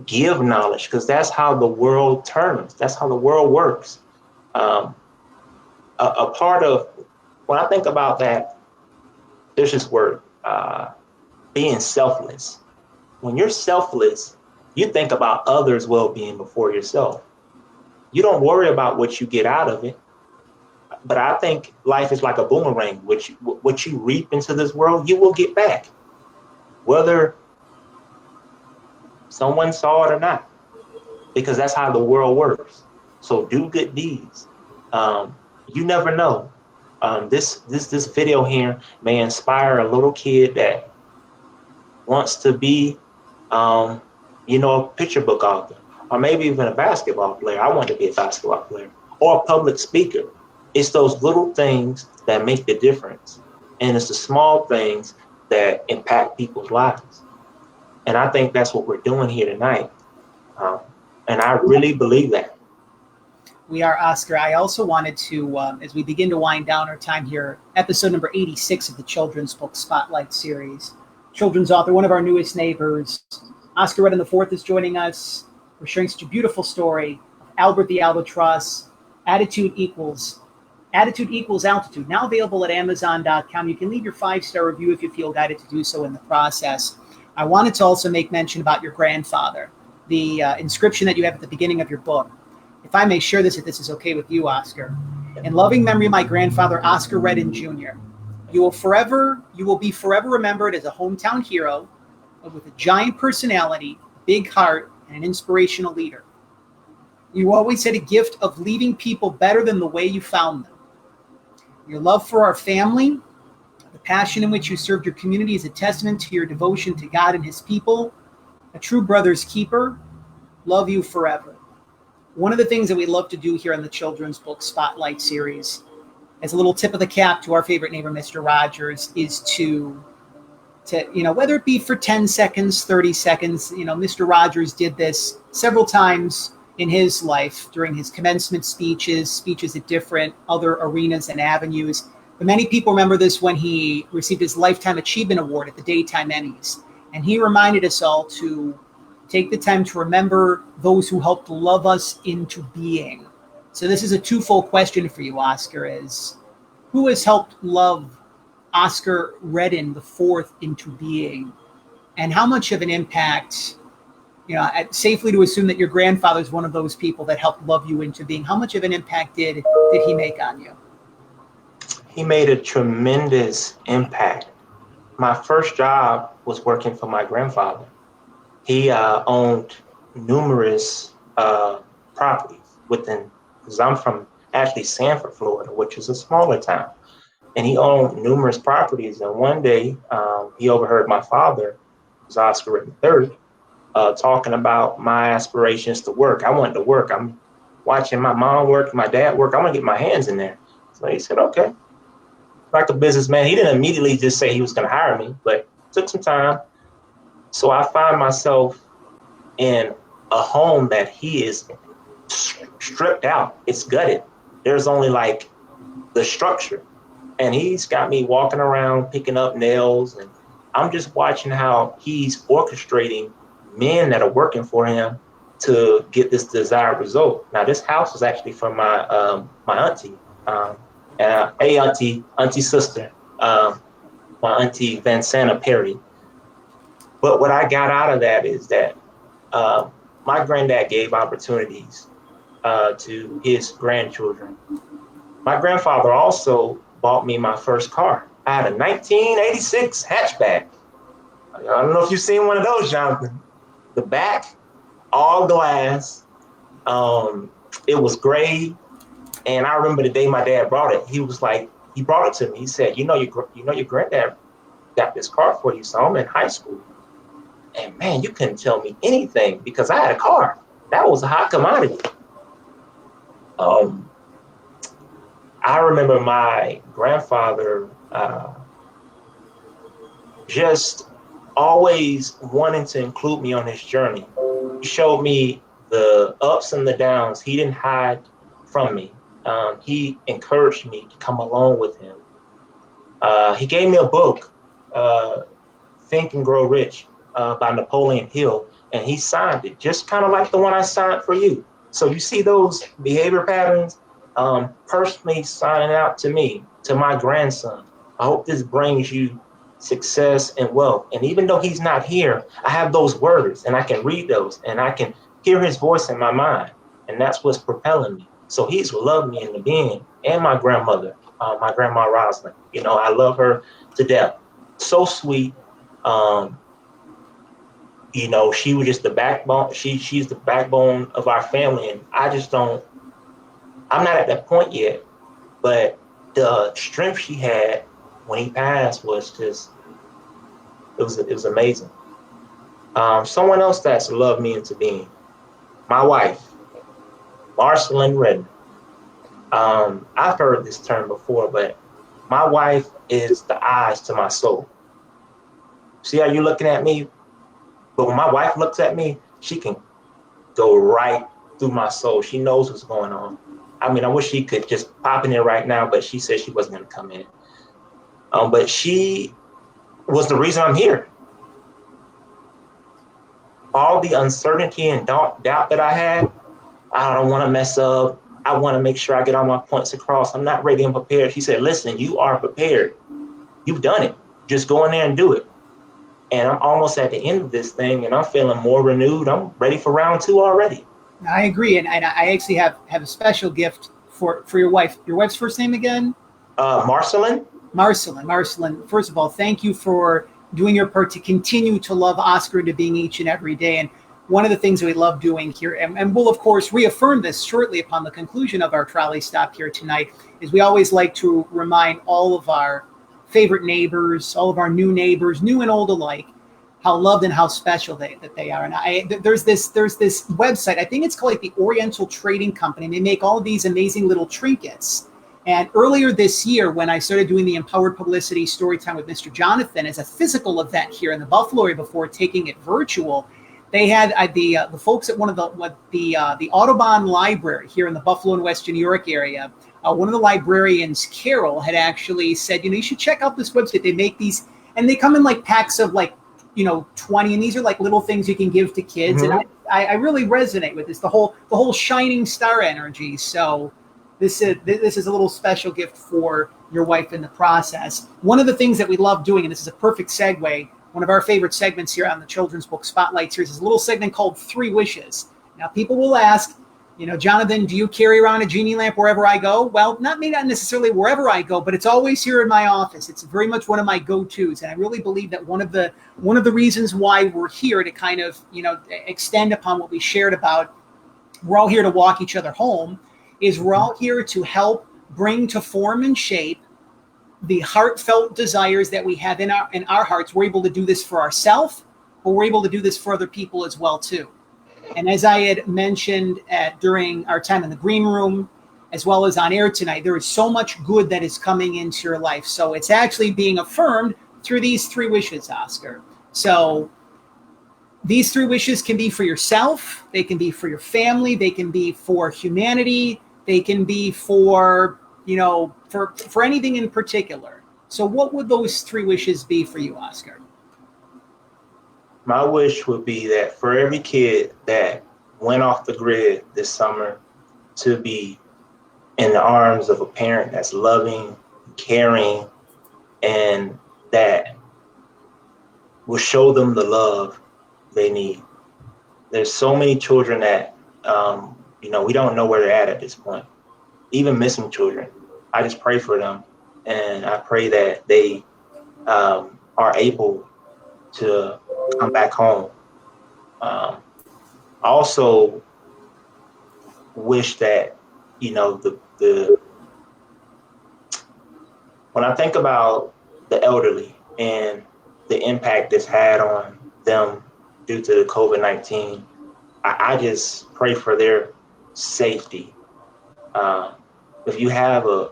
give knowledge, because that's how the world turns. That's how the world works. A part of when I think about that, there's this word, being selfless. When you're selfless, you think about others' well-being before yourself. You don't worry about what you get out of it. But I think life is like a boomerang. What you reap into this world, you will get back, whether someone saw it or not, because that's how the world works. So do good deeds. You never know. This video here may inspire a little kid that wants to be, a picture book author, or maybe even a basketball player. I want to be a basketball player or a public speaker. It's those little things that make the difference. And it's the small things that impact people's lives. And I think that's what we're doing here tonight. And I really believe that. We are, Oscar. I also wanted to, as we begin to wind down our time here, episode number 86 of the Children's Book Spotlight series. Children's author, one of our newest neighbors, Oscar Redden IV, is joining us. We're sharing such a beautiful story of Albert the Albatross, Attitude Equals Altitude, now available at Amazon.com. You can leave your 5-star review if you feel guided to do so in the process. I wanted to also make mention about your grandfather, the inscription that you have at the beginning of your book. If I may share this, if this is okay with you, Oscar. In loving memory of my grandfather, Oscar Redden Jr., you will be forever remembered as a hometown hero with a giant personality, big heart, and an inspirational leader. You always had a gift of leaving people better than the way you found them. Your love for our family, the passion in which you served your community is a testament to your devotion to God and his people. A true brother's keeper. Love you forever. One of the things that we love to do here on the Children's Book Spotlight series, as a little tip of the cap to our favorite neighbor, Mr. Rogers, is to whether it be for 10 seconds, 30 seconds, Mr. Rogers did this several times in his life during his commencement speeches at different other arenas and avenues. But many people remember this when he received his Lifetime Achievement Award at the Daytime Emmys. And he reminded us all to take the time to remember those who helped love us into being. So this is a twofold question for you, Oscar, is who has helped love Oscar Redden IV into being? And how much of an impact, safely to assume that your grandfather is one of those people that helped love you into being, how much of an impact did he make on you? He made a tremendous impact. My first job was working for my grandfather. He owned numerous properties because I'm from actually Sanford, Florida, which is a smaller town. And he owned numerous properties. And one day he overheard my father, who's Oscar Redden III, talking about my aspirations to work. I wanted to work. I'm watching my mom work, my dad work. I want to get my hands in there. So he said, okay. Like a businessman, he didn't immediately just say he was going to hire me, but took some time. So I find myself in a home that he is stripped out. It's gutted. There's only like the structure. And he's got me walking around, picking up nails. And I'm just watching how he's orchestrating men that are working for him to get this desired result. Now, this house was actually from my auntie, auntie sister, my auntie Vansana Perry. But what I got out of that is that my granddad gave opportunities to his grandchildren. My grandfather also bought me my first car. I had a 1986 hatchback. I don't know if you've seen one of those, Jonathan. The back, all glass. It was gray. And I remember the day my dad brought it. He brought it to me. He said, your granddad got this car for you. So I'm in high school. And man, you couldn't tell me anything because I had a car. That was a hot commodity. I remember my grandfather just always wanting to include me on his journey. He showed me the ups and the downs. He didn't hide from me. He encouraged me to come along with him. He gave me a book, Think and Grow Rich, by Napoleon Hill, and he signed it, just kind of like the one I signed for you. So you see those behavior patterns, personally signing out to me to my grandson, I hope this brings you success and wealth. And even though he's not here, I have those words and I can read those and I can hear his voice in my mind. And that's what's propelling me. So he's loved me in the being. And my grandmother, my grandma Rosalind, you know, I love her to death. So sweet. You know, she was just the backbone. She's the backbone of our family. And I'm not at that point yet, but the strength she had when he passed was just, it was amazing. Someone else that's loved me into being, my wife, Marcelin Redden. I've heard this term before, but my wife is the eyes to my soul. See how you're looking at me? But when my wife looks at me, she can go right through my soul. She knows what's going on. I mean, I wish she could just pop in there right now, but she said she wasn't going to come in. But she was the reason I'm here. All the uncertainty and doubt that I had, I don't want to mess up. I want to make sure I get all my points across. I'm not ready and prepared. She said, listen, you are prepared. You've done it. Just go in there and do it. And I'm almost at the end of this thing and I'm feeling more renewed. I'm ready for round 2 already. I agree. And I actually have a special gift for your wife. Your wife's first name again? Marcelin. Marcelin, first of all, thank you for doing your part to continue to love Oscar into being each and every day. And one of the things that we love doing here, and we'll, of course, reaffirm this shortly upon the conclusion of our trolley stop here tonight, is we always like to remind all of our favorite neighbors, all of our new neighbors, new and old alike, how loved and how special that they are. And there's this website, I think it's called like the Oriental Trading Company, and they make all of these amazing little trinkets. And earlier this year, when I started doing the Empowered Publicity Storytime with Mr. Jonathan as a physical event here in the Buffalo area before taking it virtual, they had the folks at one of the Audubon Library here in the Buffalo and Western New York area. One of the librarians, Carol, had actually said, you should check out this website. They make these, and they come in like packs of 20, and these are like little things you can give to kids. Mm-hmm. And I really resonate with this, the whole shining star energy. So this is a little special gift for your wife in the process. One of the things that we love doing, and this is a perfect segue, one of our favorite segments here on the Children's Book Spotlight Series is a little segment called 3 Wishes. Now, people will ask, Jonathan, do you carry around a genie lamp wherever I go? Well, not necessarily wherever I go, but it's always here in my office. It's very much one of my go-tos. And I really believe that one of the reasons why we're here to kind of, extend upon what we shared about, we're all here to walk each other home, is we're all here to help bring to form and shape the heartfelt desires that we have in our hearts. We're able to do this for ourselves, but we're able to do this for other people as well, too. And as I had mentioned during our time in the green room, as well as on air tonight, there is so much good that is coming into your life. So it's actually being affirmed through these 3 wishes, Oscar. So these 3 wishes can be for yourself. They can be for your family. They can be for humanity. They can be for, for anything in particular. So what would those 3 wishes be for you, Oscar? My wish would be that for every kid that went off the grid this summer to be in the arms of a parent that's loving, caring, and that will show them the love they need. There's so many children that, we don't know where they're at this point, even missing children. I just pray for them, and I pray that they are able to come back home. I also wish that, when I think about the elderly and the impact it's had on them due to the COVID-19, I just pray for their safety. If you have a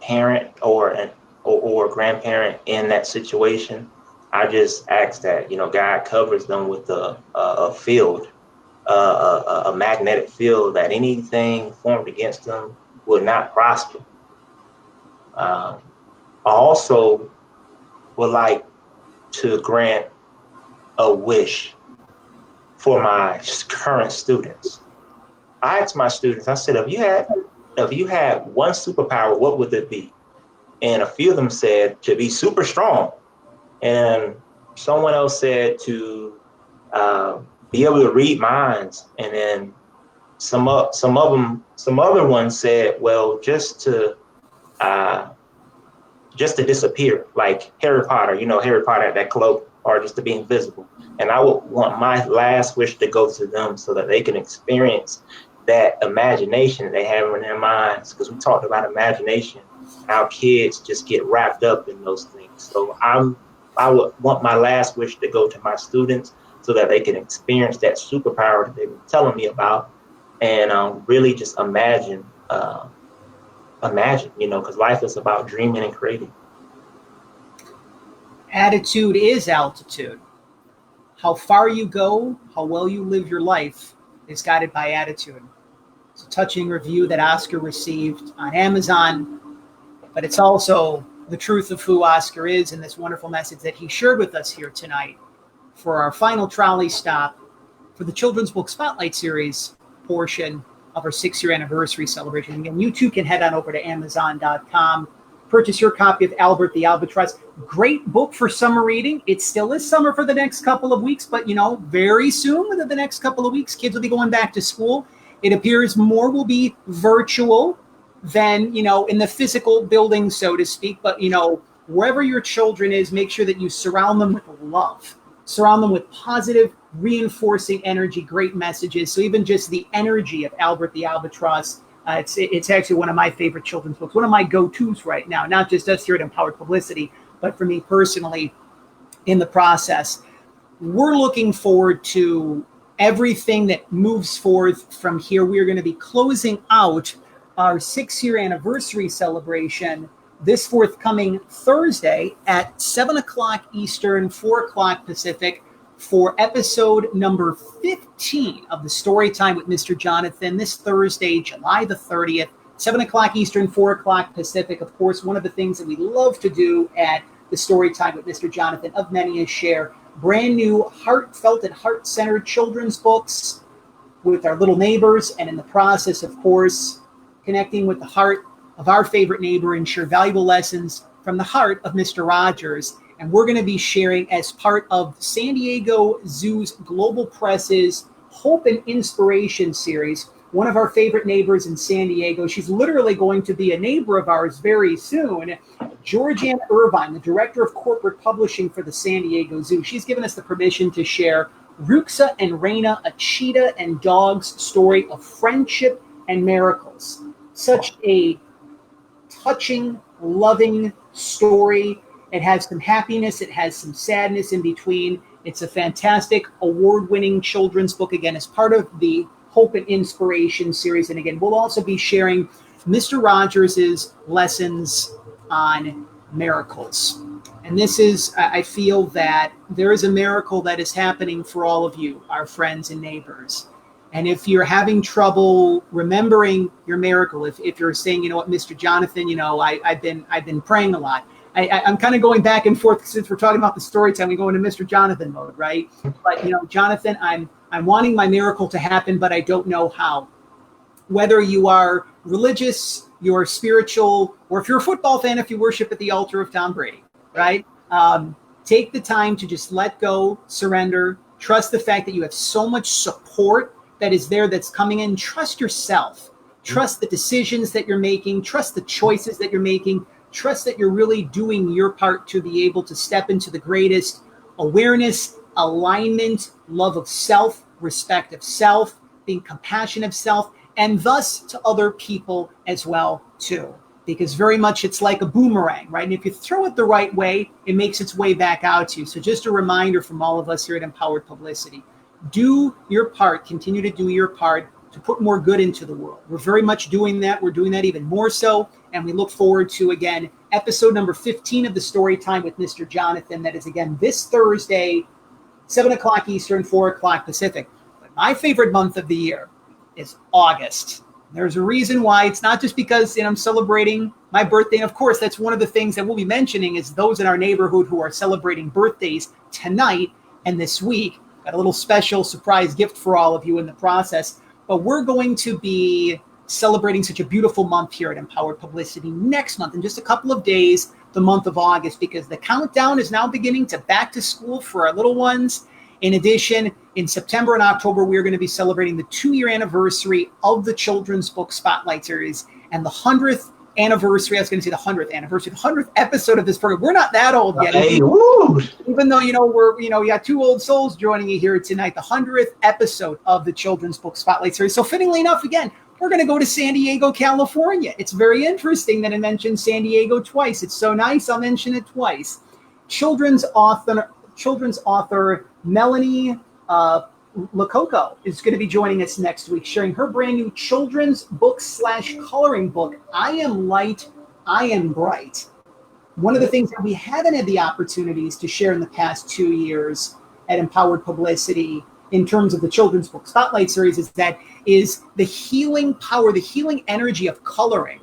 parent or a grandparent in that situation, I just ask that, God covers them with a field, a magnetic field, that anything formed against them would not prosper. I also would like to grant a wish for my current students. I asked my students, I said, if you had one superpower, what would it be? And a few of them said to be super strong. And someone else said to be able to read minds. And then some other ones said, well, just to disappear, like Harry Potter, Harry Potter had that cloak, or just to be invisible. And I would want my last wish to go to them so that they can experience that imagination that they have in their minds. Because we talked about imagination, how kids just get wrapped up in those things. So I would want my last wish to go to my students so that they can experience that superpower that they've been telling me about, and really just imagine, because life is about dreaming and creating. Attitude is altitude. How far you go, how well you live your life is guided by attitude. It's a touching review that Oscar received on Amazon, but it's also the truth of who Oscar is and this wonderful message that he shared with us here tonight for our final trolley stop for the Children's Book Spotlight Series portion of our 6-year anniversary celebration. Again, you too can head on over to Amazon.com, purchase your copy of Albert the Albatross. Great book for summer reading. It still is summer for the next couple of weeks, but very soon, within the next couple of weeks, kids will be going back to school. It appears more will be virtual than, in the physical building, so to speak. But, wherever your children is, make sure that you surround them with love. Surround them with positive, reinforcing energy, great messages. So even just the energy of Albert the Albatross, it's actually one of my favorite children's books, one of my go-tos right now, not just us here at Empowered Publicity, but for me personally in the process. We're looking forward to everything that moves forth from here. We are going to be closing out our 6-year anniversary celebration this forthcoming Thursday at 7 o'clock Eastern, 4 o'clock Pacific for episode number 15 of the Storytime with Mr. Jonathan this Thursday, July the 30th, 7 o'clock Eastern, 4 o'clock Pacific. Of course, one of the things that we love to do at the Storytime with Mr. Jonathan, of many, is share brand new heartfelt and heart-centered children's books with our little neighbors, and in the process, of course, connecting with the heart of our favorite neighbor and share valuable lessons from the heart of Mr. Rogers. And we're going to be sharing as part of San Diego Zoo's Global Press's Hope and Inspiration series, one of our favorite neighbors in San Diego. She's literally going to be a neighbor of ours very soon. Georgianne Irvine, the Director of Corporate Publishing for the San Diego Zoo. She's given us the permission to share Ruxa and Raina, a cheetah and dog's story of friendship and miracles. Such a touching, loving story. It has some happiness. It has some sadness in between. It's a fantastic award-winning children's book, again, as part of the Hope and Inspiration series. And again, we'll also be sharing Mr. Rogers' lessons on miracles. And this is, I feel that there is a miracle that is happening for all of you, our friends and neighbors. And if you're having trouble remembering your miracle, if you're saying, Mr. Jonathan, I've been praying a lot. I'm kind of going back and forth since we're talking about the story time. We go into Mr. Jonathan mode, right? But Jonathan, I'm wanting my miracle to happen, but I don't know how. Whether you are religious, you're spiritual, or if you're a football fan, if you worship at the altar of Tom Brady, right? Take the time to just let go, surrender, trust the fact that you have so much support that is there, that's coming in. Trust yourself. Trust the decisions that you're making. Trust the choices that you're making. Trust that you're really doing your part to be able to step into the greatest awareness, alignment, love of self, respect of self, being compassionate of self, and thus to other people as well, too. Because very much it's like a boomerang, right? And if you throw it the right way, it makes its way back out to you. So just a reminder from all of us here at Empowered Publicity, do your part, continue to do your part to put more good into the world. We're very much doing that. We're doing that even more so. And we look forward to, again, episode number 15 of the Storytime with Mr. Jonathan. That is, again, this Thursday, 7 o'clock Eastern, 4 o'clock Pacific. But my favorite month of the year is August. There's a reason why. It's not just because I'm celebrating my birthday. And of course, that's one of the things that we'll be mentioning is those in our neighborhood who are celebrating birthdays tonight and this week. Got a little special surprise gift for all of you in the process. But we're going to be celebrating such a beautiful month here at Empowered Publicity. Next month, in just a couple of days, the month of August, because the countdown is now beginning to back to school for our little ones. In addition, in September and October, we're going to be celebrating the 2-year anniversary of the Children's Book Spotlight Series and the 100th anniversary. I was going to say the 100th anniversary, the 100th episode of this program. We're not that old yet. Hey, woo. Even though, we got 2 old souls joining you here tonight, the 100th episode of the Children's Book Spotlight Series. So fittingly enough, again, we're going to go to San Diego, California. It's very interesting that I mentioned San Diego twice. It's so nice, I'll mention it twice. Children's author Melanie Lococo is going to be joining us next week, sharing her brand new children's book / coloring book, I Am Light, I Am Bright. One of the things that we haven't had the opportunities to share in the past 2 years at Empowered Publicity in terms of the Children's Book Spotlight Series is the healing power, the healing energy of coloring,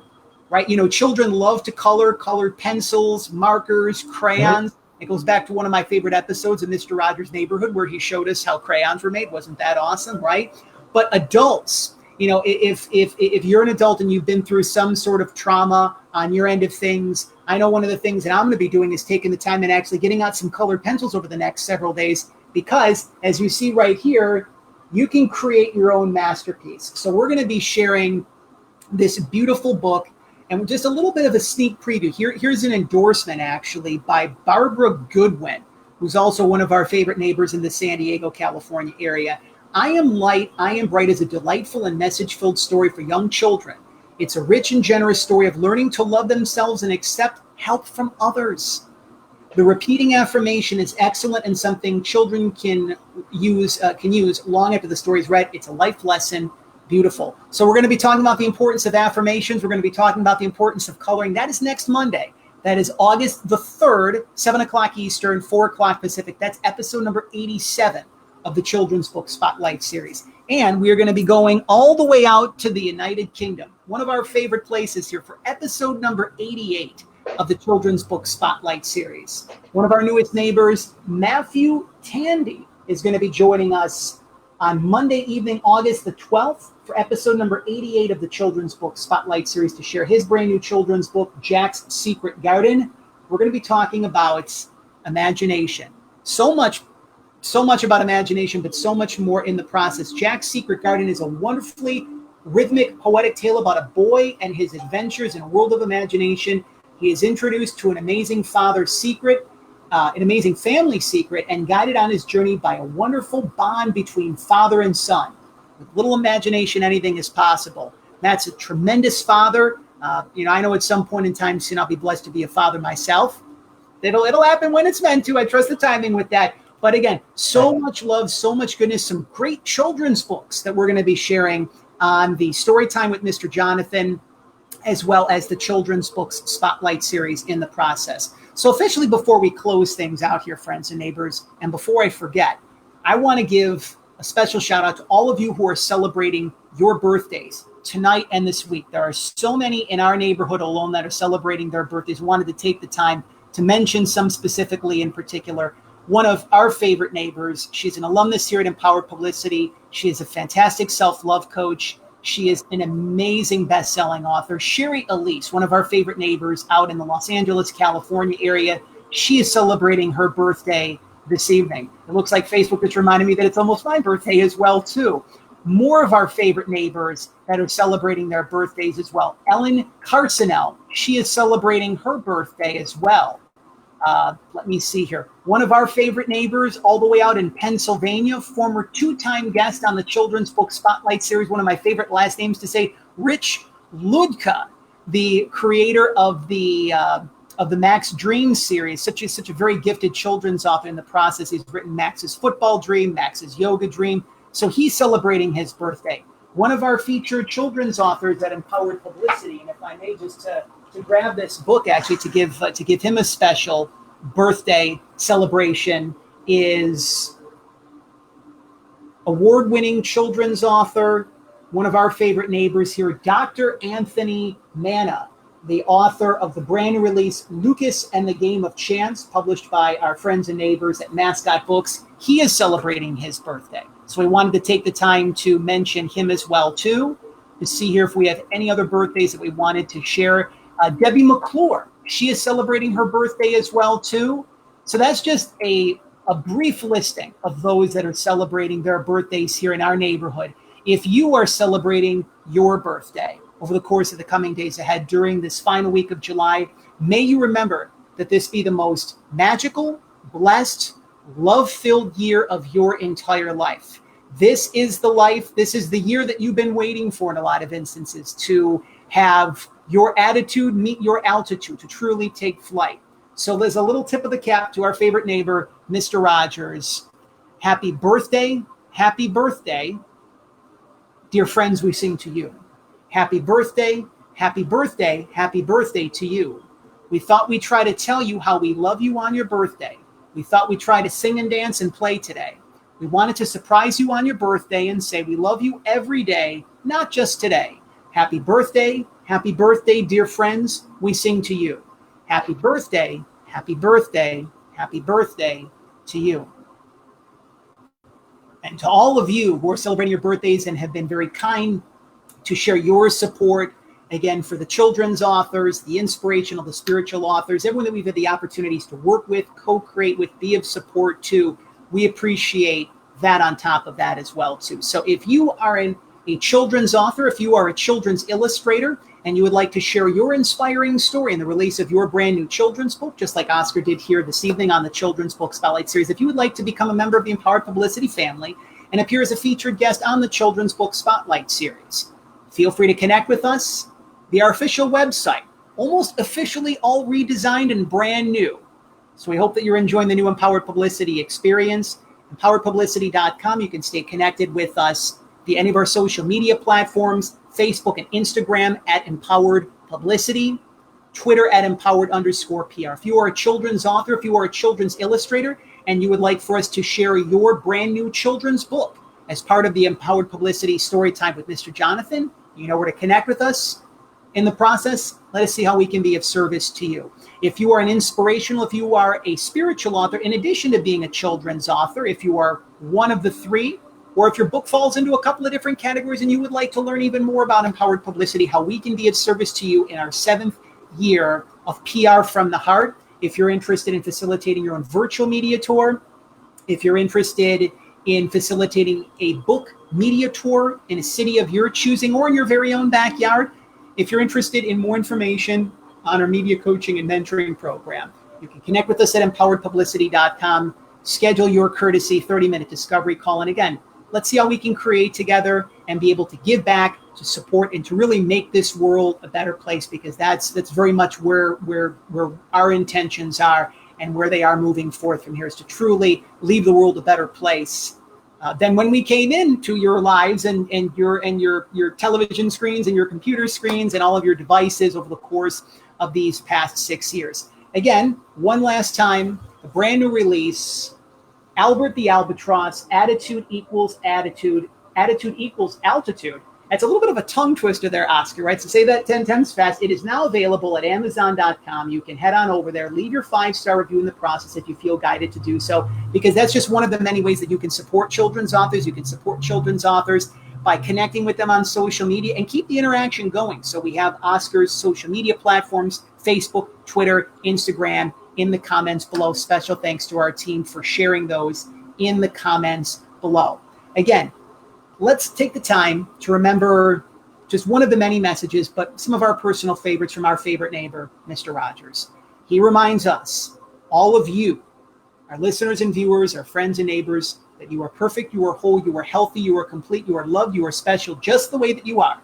right? Children love to color, colored pencils, markers, crayons. It goes back to one of my favorite episodes of Mr. Rogers' Neighborhood where he showed us how crayons were made. Wasn't that awesome, right? But adults, if you're an adult and you've been through some sort of trauma on your end of things, I know one of the things that I'm going to be doing is taking the time and actually getting out some colored pencils over the next several days, because as you see right here, you can create your own masterpiece. So we're going to be sharing this beautiful book. And just a little bit of a sneak preview. Here's an endorsement, actually, by Barbara Goodwin, who's also one of our favorite neighbors in the San Diego, California area. I Am Light, I Am Bright is a delightful and message-filled story for young children. It's a rich and generous story of learning to love themselves and accept help from others. The repeating affirmation is excellent and something children can use long after the story is read. It's a life lesson. Beautiful. So we're going to be talking about the importance of affirmations. We're going to be talking about the importance of coloring. That is next Monday. That is August the 3rd, 7 o'clock Eastern, 4 o'clock Pacific. That's episode number 87 of the Children's Book Spotlight Series. And we are going to be going all the way out to the United Kingdom, one of our favorite places here, for episode number 88 of the Children's Book Spotlight Series. One of our newest neighbors, Matthew Tandy, is going to be joining us on Monday evening, August the 12th, for episode number 88 of the Children's Book Spotlight Series to share his brand new children's book, Jack's Secret Garden. We're going to be talking about imagination. So much about imagination, but so much more in the process. Jack's Secret Garden is a wonderfully rhythmic, poetic tale about a boy and his adventures in a world of imagination. He is introduced to an amazing father's secret, an amazing family secret, and guided on his journey by a wonderful bond between father and son. With little imagination, anything is possible. Matt's a tremendous father. I know at some point in time soon I'll be blessed to be a father myself. It'll happen when it's meant to. I trust the timing with that. But again, so much love, so much goodness, some great children's books that we're going to be sharing on the Storytime with Mr. Jonathan, as well as the Children's Books Spotlight Series in the process. So officially, before we close things out here, friends and neighbors, and before I forget, I want to give a special shout out to all of you who are celebrating your birthdays tonight and this week. There are so many in our neighborhood alone that are celebrating their birthdays. Wanted to take the time to mention some specifically in particular. One of our favorite neighbors, she's an alumnus here at Empowered Publicity. She is a fantastic self-love coach. She is an amazing best-selling author. Sherry Elise, one of our favorite neighbors out in the Los Angeles, California area. She is celebrating her birthday this evening. It looks like Facebook just reminded me that it's almost my birthday as well, too. More of our favorite neighbors that are celebrating their birthdays as well. Ellen Carsonell, she is celebrating her birthday as well. Let me see here. One of our favorite neighbors all the way out in Pennsylvania, former 2-time guest on the Children's Book Spotlight Series, one of my favorite last names to say, Rich Ludka, the creator of the Max Dream series, such a very gifted children's author in the process. He's written Max's Football Dream, Max's Yoga Dream. So he's celebrating his birthday. One of our featured children's authors at Empowered Publicity, and if I may just to grab this book actually to give him a special birthday celebration, is award-winning children's author, one of our favorite neighbors here, Dr. Anthony Manna, the author of the brand new release Lucas and the Game of Chance, published by our friends and neighbors at Mascot Books. He is celebrating his birthday. So we wanted to take the time to mention him as well, too. to see here if we have any other birthdays that we wanted to share. Debbie McClure, she is celebrating her birthday as well, too. So that's just a brief listing of those that are celebrating their birthdays here in our neighborhood. If you are celebrating your birthday over the course of the coming days ahead during this final week of July, may you remember that this be the most magical, blessed, love-filled year of your entire life. This is the life, this is the year that you've been waiting for in a lot of instances, to have your attitude meet your altitude, to truly take flight. So there's a little tip of the cap to our favorite neighbor, Mr. Rogers. Happy birthday, dear friends, we sing to you. Happy birthday, happy birthday, happy birthday to you. We thought we'd try to tell you how we love you on your birthday. We thought we'd try to sing and dance and play today. We wanted to surprise you on your birthday and say we love you every day, not just today. Happy birthday, dear friends, we sing to you. Happy birthday, happy birthday, happy birthday to you. And to all of you who are celebrating your birthdays and have been very kind to share your support, again, for the children's authors, the inspirational, the spiritual authors, everyone that we've had the opportunities to work with, co-create with, be of support to, we appreciate that on top of that as well, too. So if you are a children's author, if you are a children's illustrator, and you would like to share your inspiring story in the release of your brand new children's book, just like Oscar did here this evening on the Children's Book Spotlight Series, if you would like to become a member of the Empowered Publicity family and appear as a featured guest on the Children's Book Spotlight Series, feel free to connect with us via our official website, almost officially all redesigned and brand new. So we hope that you're enjoying the new Empowered Publicity experience. EmpoweredPublicity.com. You can stay connected with us via any of our social media platforms, Facebook and Instagram at Empowered Publicity, Twitter at Empowered_PR. If you are a children's author, if you are a children's illustrator, and you would like for us to share your brand new children's book as part of the Empowered Publicity Storytime with Mr. Jonathan, you know where to connect with us. In the process, let us see how we can be of service to you. If you are an inspirational, if you are a spiritual author, in addition to being a children's author, if you are one of the three, or if your book falls into a couple of different categories and you would like to learn even more about Empowered Publicity, how we can be of service to you in our 7th year of PR from the Heart, if you're interested in facilitating your own virtual media tour, if you're interested in facilitating a book media tour in a city of your choosing or in your very own backyard, if you're interested in more information on our media coaching and mentoring program, you can connect with us at empoweredpublicity.com, schedule your courtesy 30-minute discovery call. And again, let's see how we can create together and be able to give back, to support, and to really make this world a better place, because that's very much where our intentions are and where they are moving forth from here, is to truly leave the world a better place than when we came into your lives and your television screens and your computer screens and all of your devices over the course of these past 6 years. Again, one last time, a brand new release, Albert the Albatross, Attitude Equals Attitude, Attitude Equals Altitude. That's a little bit of a tongue twister there, Oscar, right? So say that 10 times fast. It is now available at Amazon.com. You can head on over there, leave your 5-star review in the process if you feel guided to do so, because that's just one of the many ways that you can support children's authors. You can support children's authors by connecting with them on social media and keep the interaction going. So we have Oscar's social media platforms, Facebook, Twitter, Instagram, in the comments below. Special thanks to our team for sharing those in the comments below. Again, let's take the time to remember just one of the many messages, but some of our personal favorites from our favorite neighbor, Mr. Rogers. He reminds us, all of you, our listeners and viewers, our friends and neighbors, that you are perfect, you are whole, you are healthy, you are complete, you are loved, you are special, just the way that you are.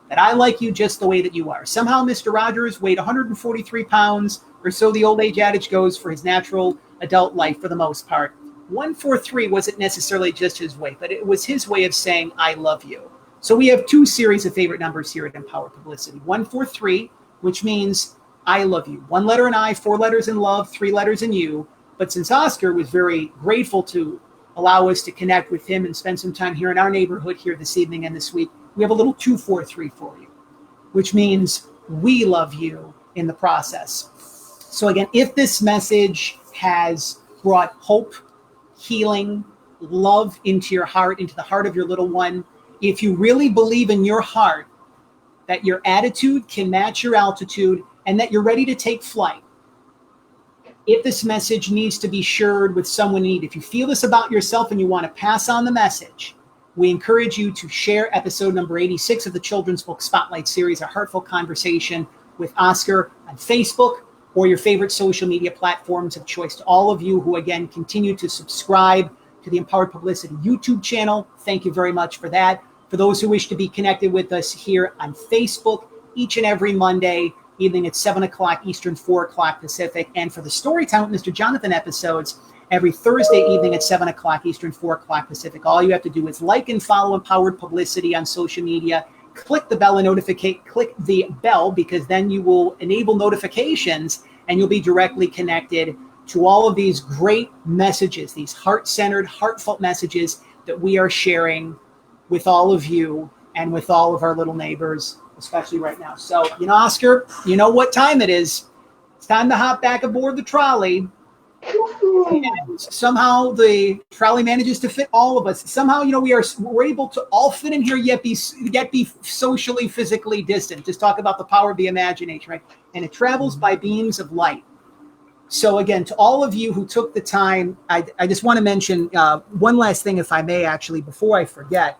That I like you just the way that you are. Somehow Mr. Rogers weighed 143 pounds, or so the old age adage goes, for his natural adult life for the most part. 143 wasn't necessarily just his weight, but it was his way of saying, I love you. So we have 2 series of favorite numbers here at Empowered Publicity. 143, which means I love you. 1 letter in I, 4 letters in love, 3 letters in you. But since Oscar was very grateful to allow us to connect with him and spend some time here in our neighborhood here this evening and this week, we have a little 243 for you, which means we love you in the process. So again, if this message has brought hope, healing, love into your heart, into the heart of your little one, if you really believe in your heart that your attitude can match your altitude, and that you're ready to take flight. If this message needs to be shared with someone in need, if you feel this about yourself and you want to pass on the message, we encourage you to share episode number 86 of the Children's Book Spotlight series, a heartfelt conversation with Oscar, on Facebook or your favorite social media platforms of choice. To all of you who, again, continue to subscribe to the Empowered Publicity YouTube channel, thank you very much for that. For those who wish to be connected with us here on Facebook each and every Monday evening at 7 o'clock Eastern, 4 o'clock Pacific, and for the Storytime with Mr. Jonathan episodes every Thursday evening at 7 o'clock Eastern, 4 o'clock Pacific. All you have to do is like and follow Empowered Publicity on social media. Click the bell and click the bell, because then you will enable notifications and you'll be directly connected to all of these great messages, these heart-centered, heartfelt messages that we are sharing with all of you and with all of our little neighbors, especially right now. So, Oscar, you know what time it is. It's time to hop back aboard the trolley. And somehow the trolley manages to fit all of us. Somehow, we're able to all fit in here, yet be socially, physically distant. Just talk about the power of the imagination, right? And it travels by beams of light. So again, to all of you who took the time, I just want to mention one last thing, if I may, actually, before I forget,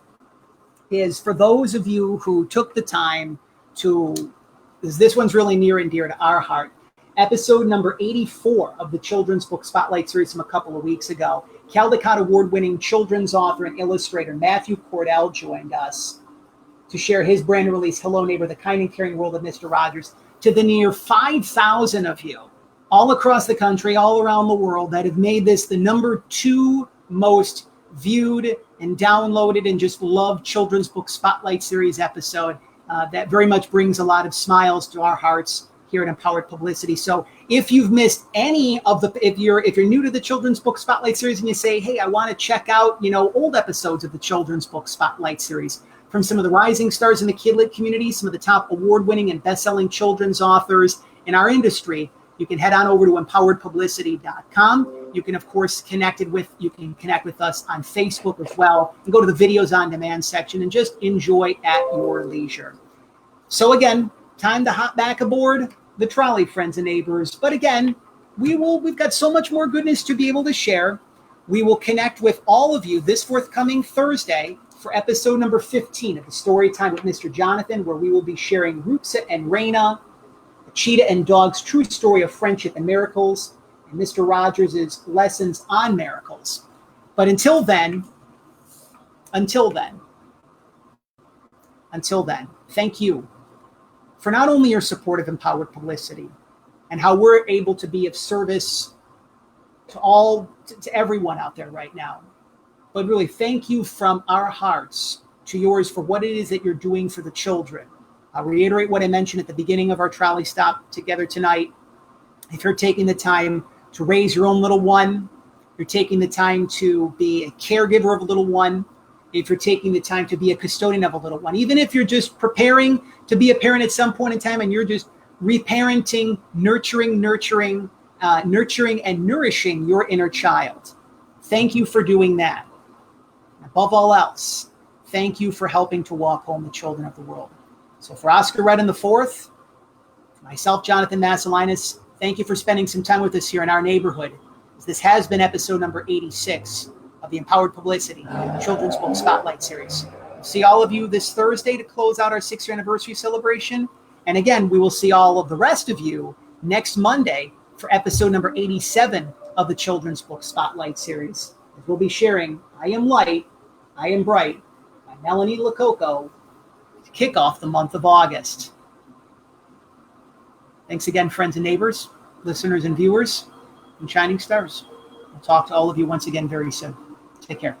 is for those of you who took the time to, because this one's really near and dear to our heart, episode number 84 of the Children's Book Spotlight series from a couple of weeks ago, Caldecott Award-winning children's author and illustrator Matthew Cordell joined us to share his brand new release, Hello Neighbor, The Kind and Caring World of Mr. Rogers, to the near 5,000 of you all across the country, all around the world, that have made this the number 2 most viewed and downloaded and just loved Children's Book Spotlight series episode. That very much brings a lot of smiles to our hearts here at Empowered Publicity. So if you've missed any of the, if you're new to the Children's Book Spotlight series and you say, hey, I want to check out, old episodes of the Children's Book Spotlight series from some of the rising stars in the kid lit community, some of the top award-winning and best-selling children's authors in our industry, you can head on over to empoweredpublicity.com. You can, of course, connect with us on Facebook as well, and go to the videos on demand section and just enjoy at your leisure. So again, time to hop back aboard the trolley, friends and neighbors. But again, we've got so much more goodness to be able to share. We will connect with all of you this forthcoming Thursday for episode number 15 of the Storytime with Mr. Jonathan, where we will be sharing Rupsa and Raina, a cheetah and dog's true story of friendship and miracles, and Mr. Rogers' lessons on miracles. But until then, thank you for not only your support of Empowered Publicity and how we're able to be of service to everyone out there right now, but really thank you from our hearts to yours for what it is that you're doing for the children. I'll reiterate what I mentioned at the beginning of our trolley stop together tonight. If you're taking the time to raise your own little one, you're taking the time to be a caregiver of a little one, if you're taking the time to be a custodian of a little one, even if you're just preparing to be a parent at some point in time and you're just reparenting, nurturing and nourishing your inner child. Thank you for doing that. Above all else, thank you for helping to walk home the children of the world. So for Oscar Redden IV, myself, Jonathan Masiulionis, thank you for spending some time with us here in our neighborhood. This has been episode number 86 of the Empowered Publicity Children's Book Spotlight series. We'll see all of you this Thursday to close out our 6th anniversary celebration. And again, we will see all of the rest of you next Monday for episode number 87 of the Children's Book Spotlight series. We'll be sharing I Am Light, I Am Bright by Melanie Lococo to kick off the month of August. Thanks again, friends and neighbors, listeners and viewers, and shining stars. I'll talk to all of you once again very soon. Take care.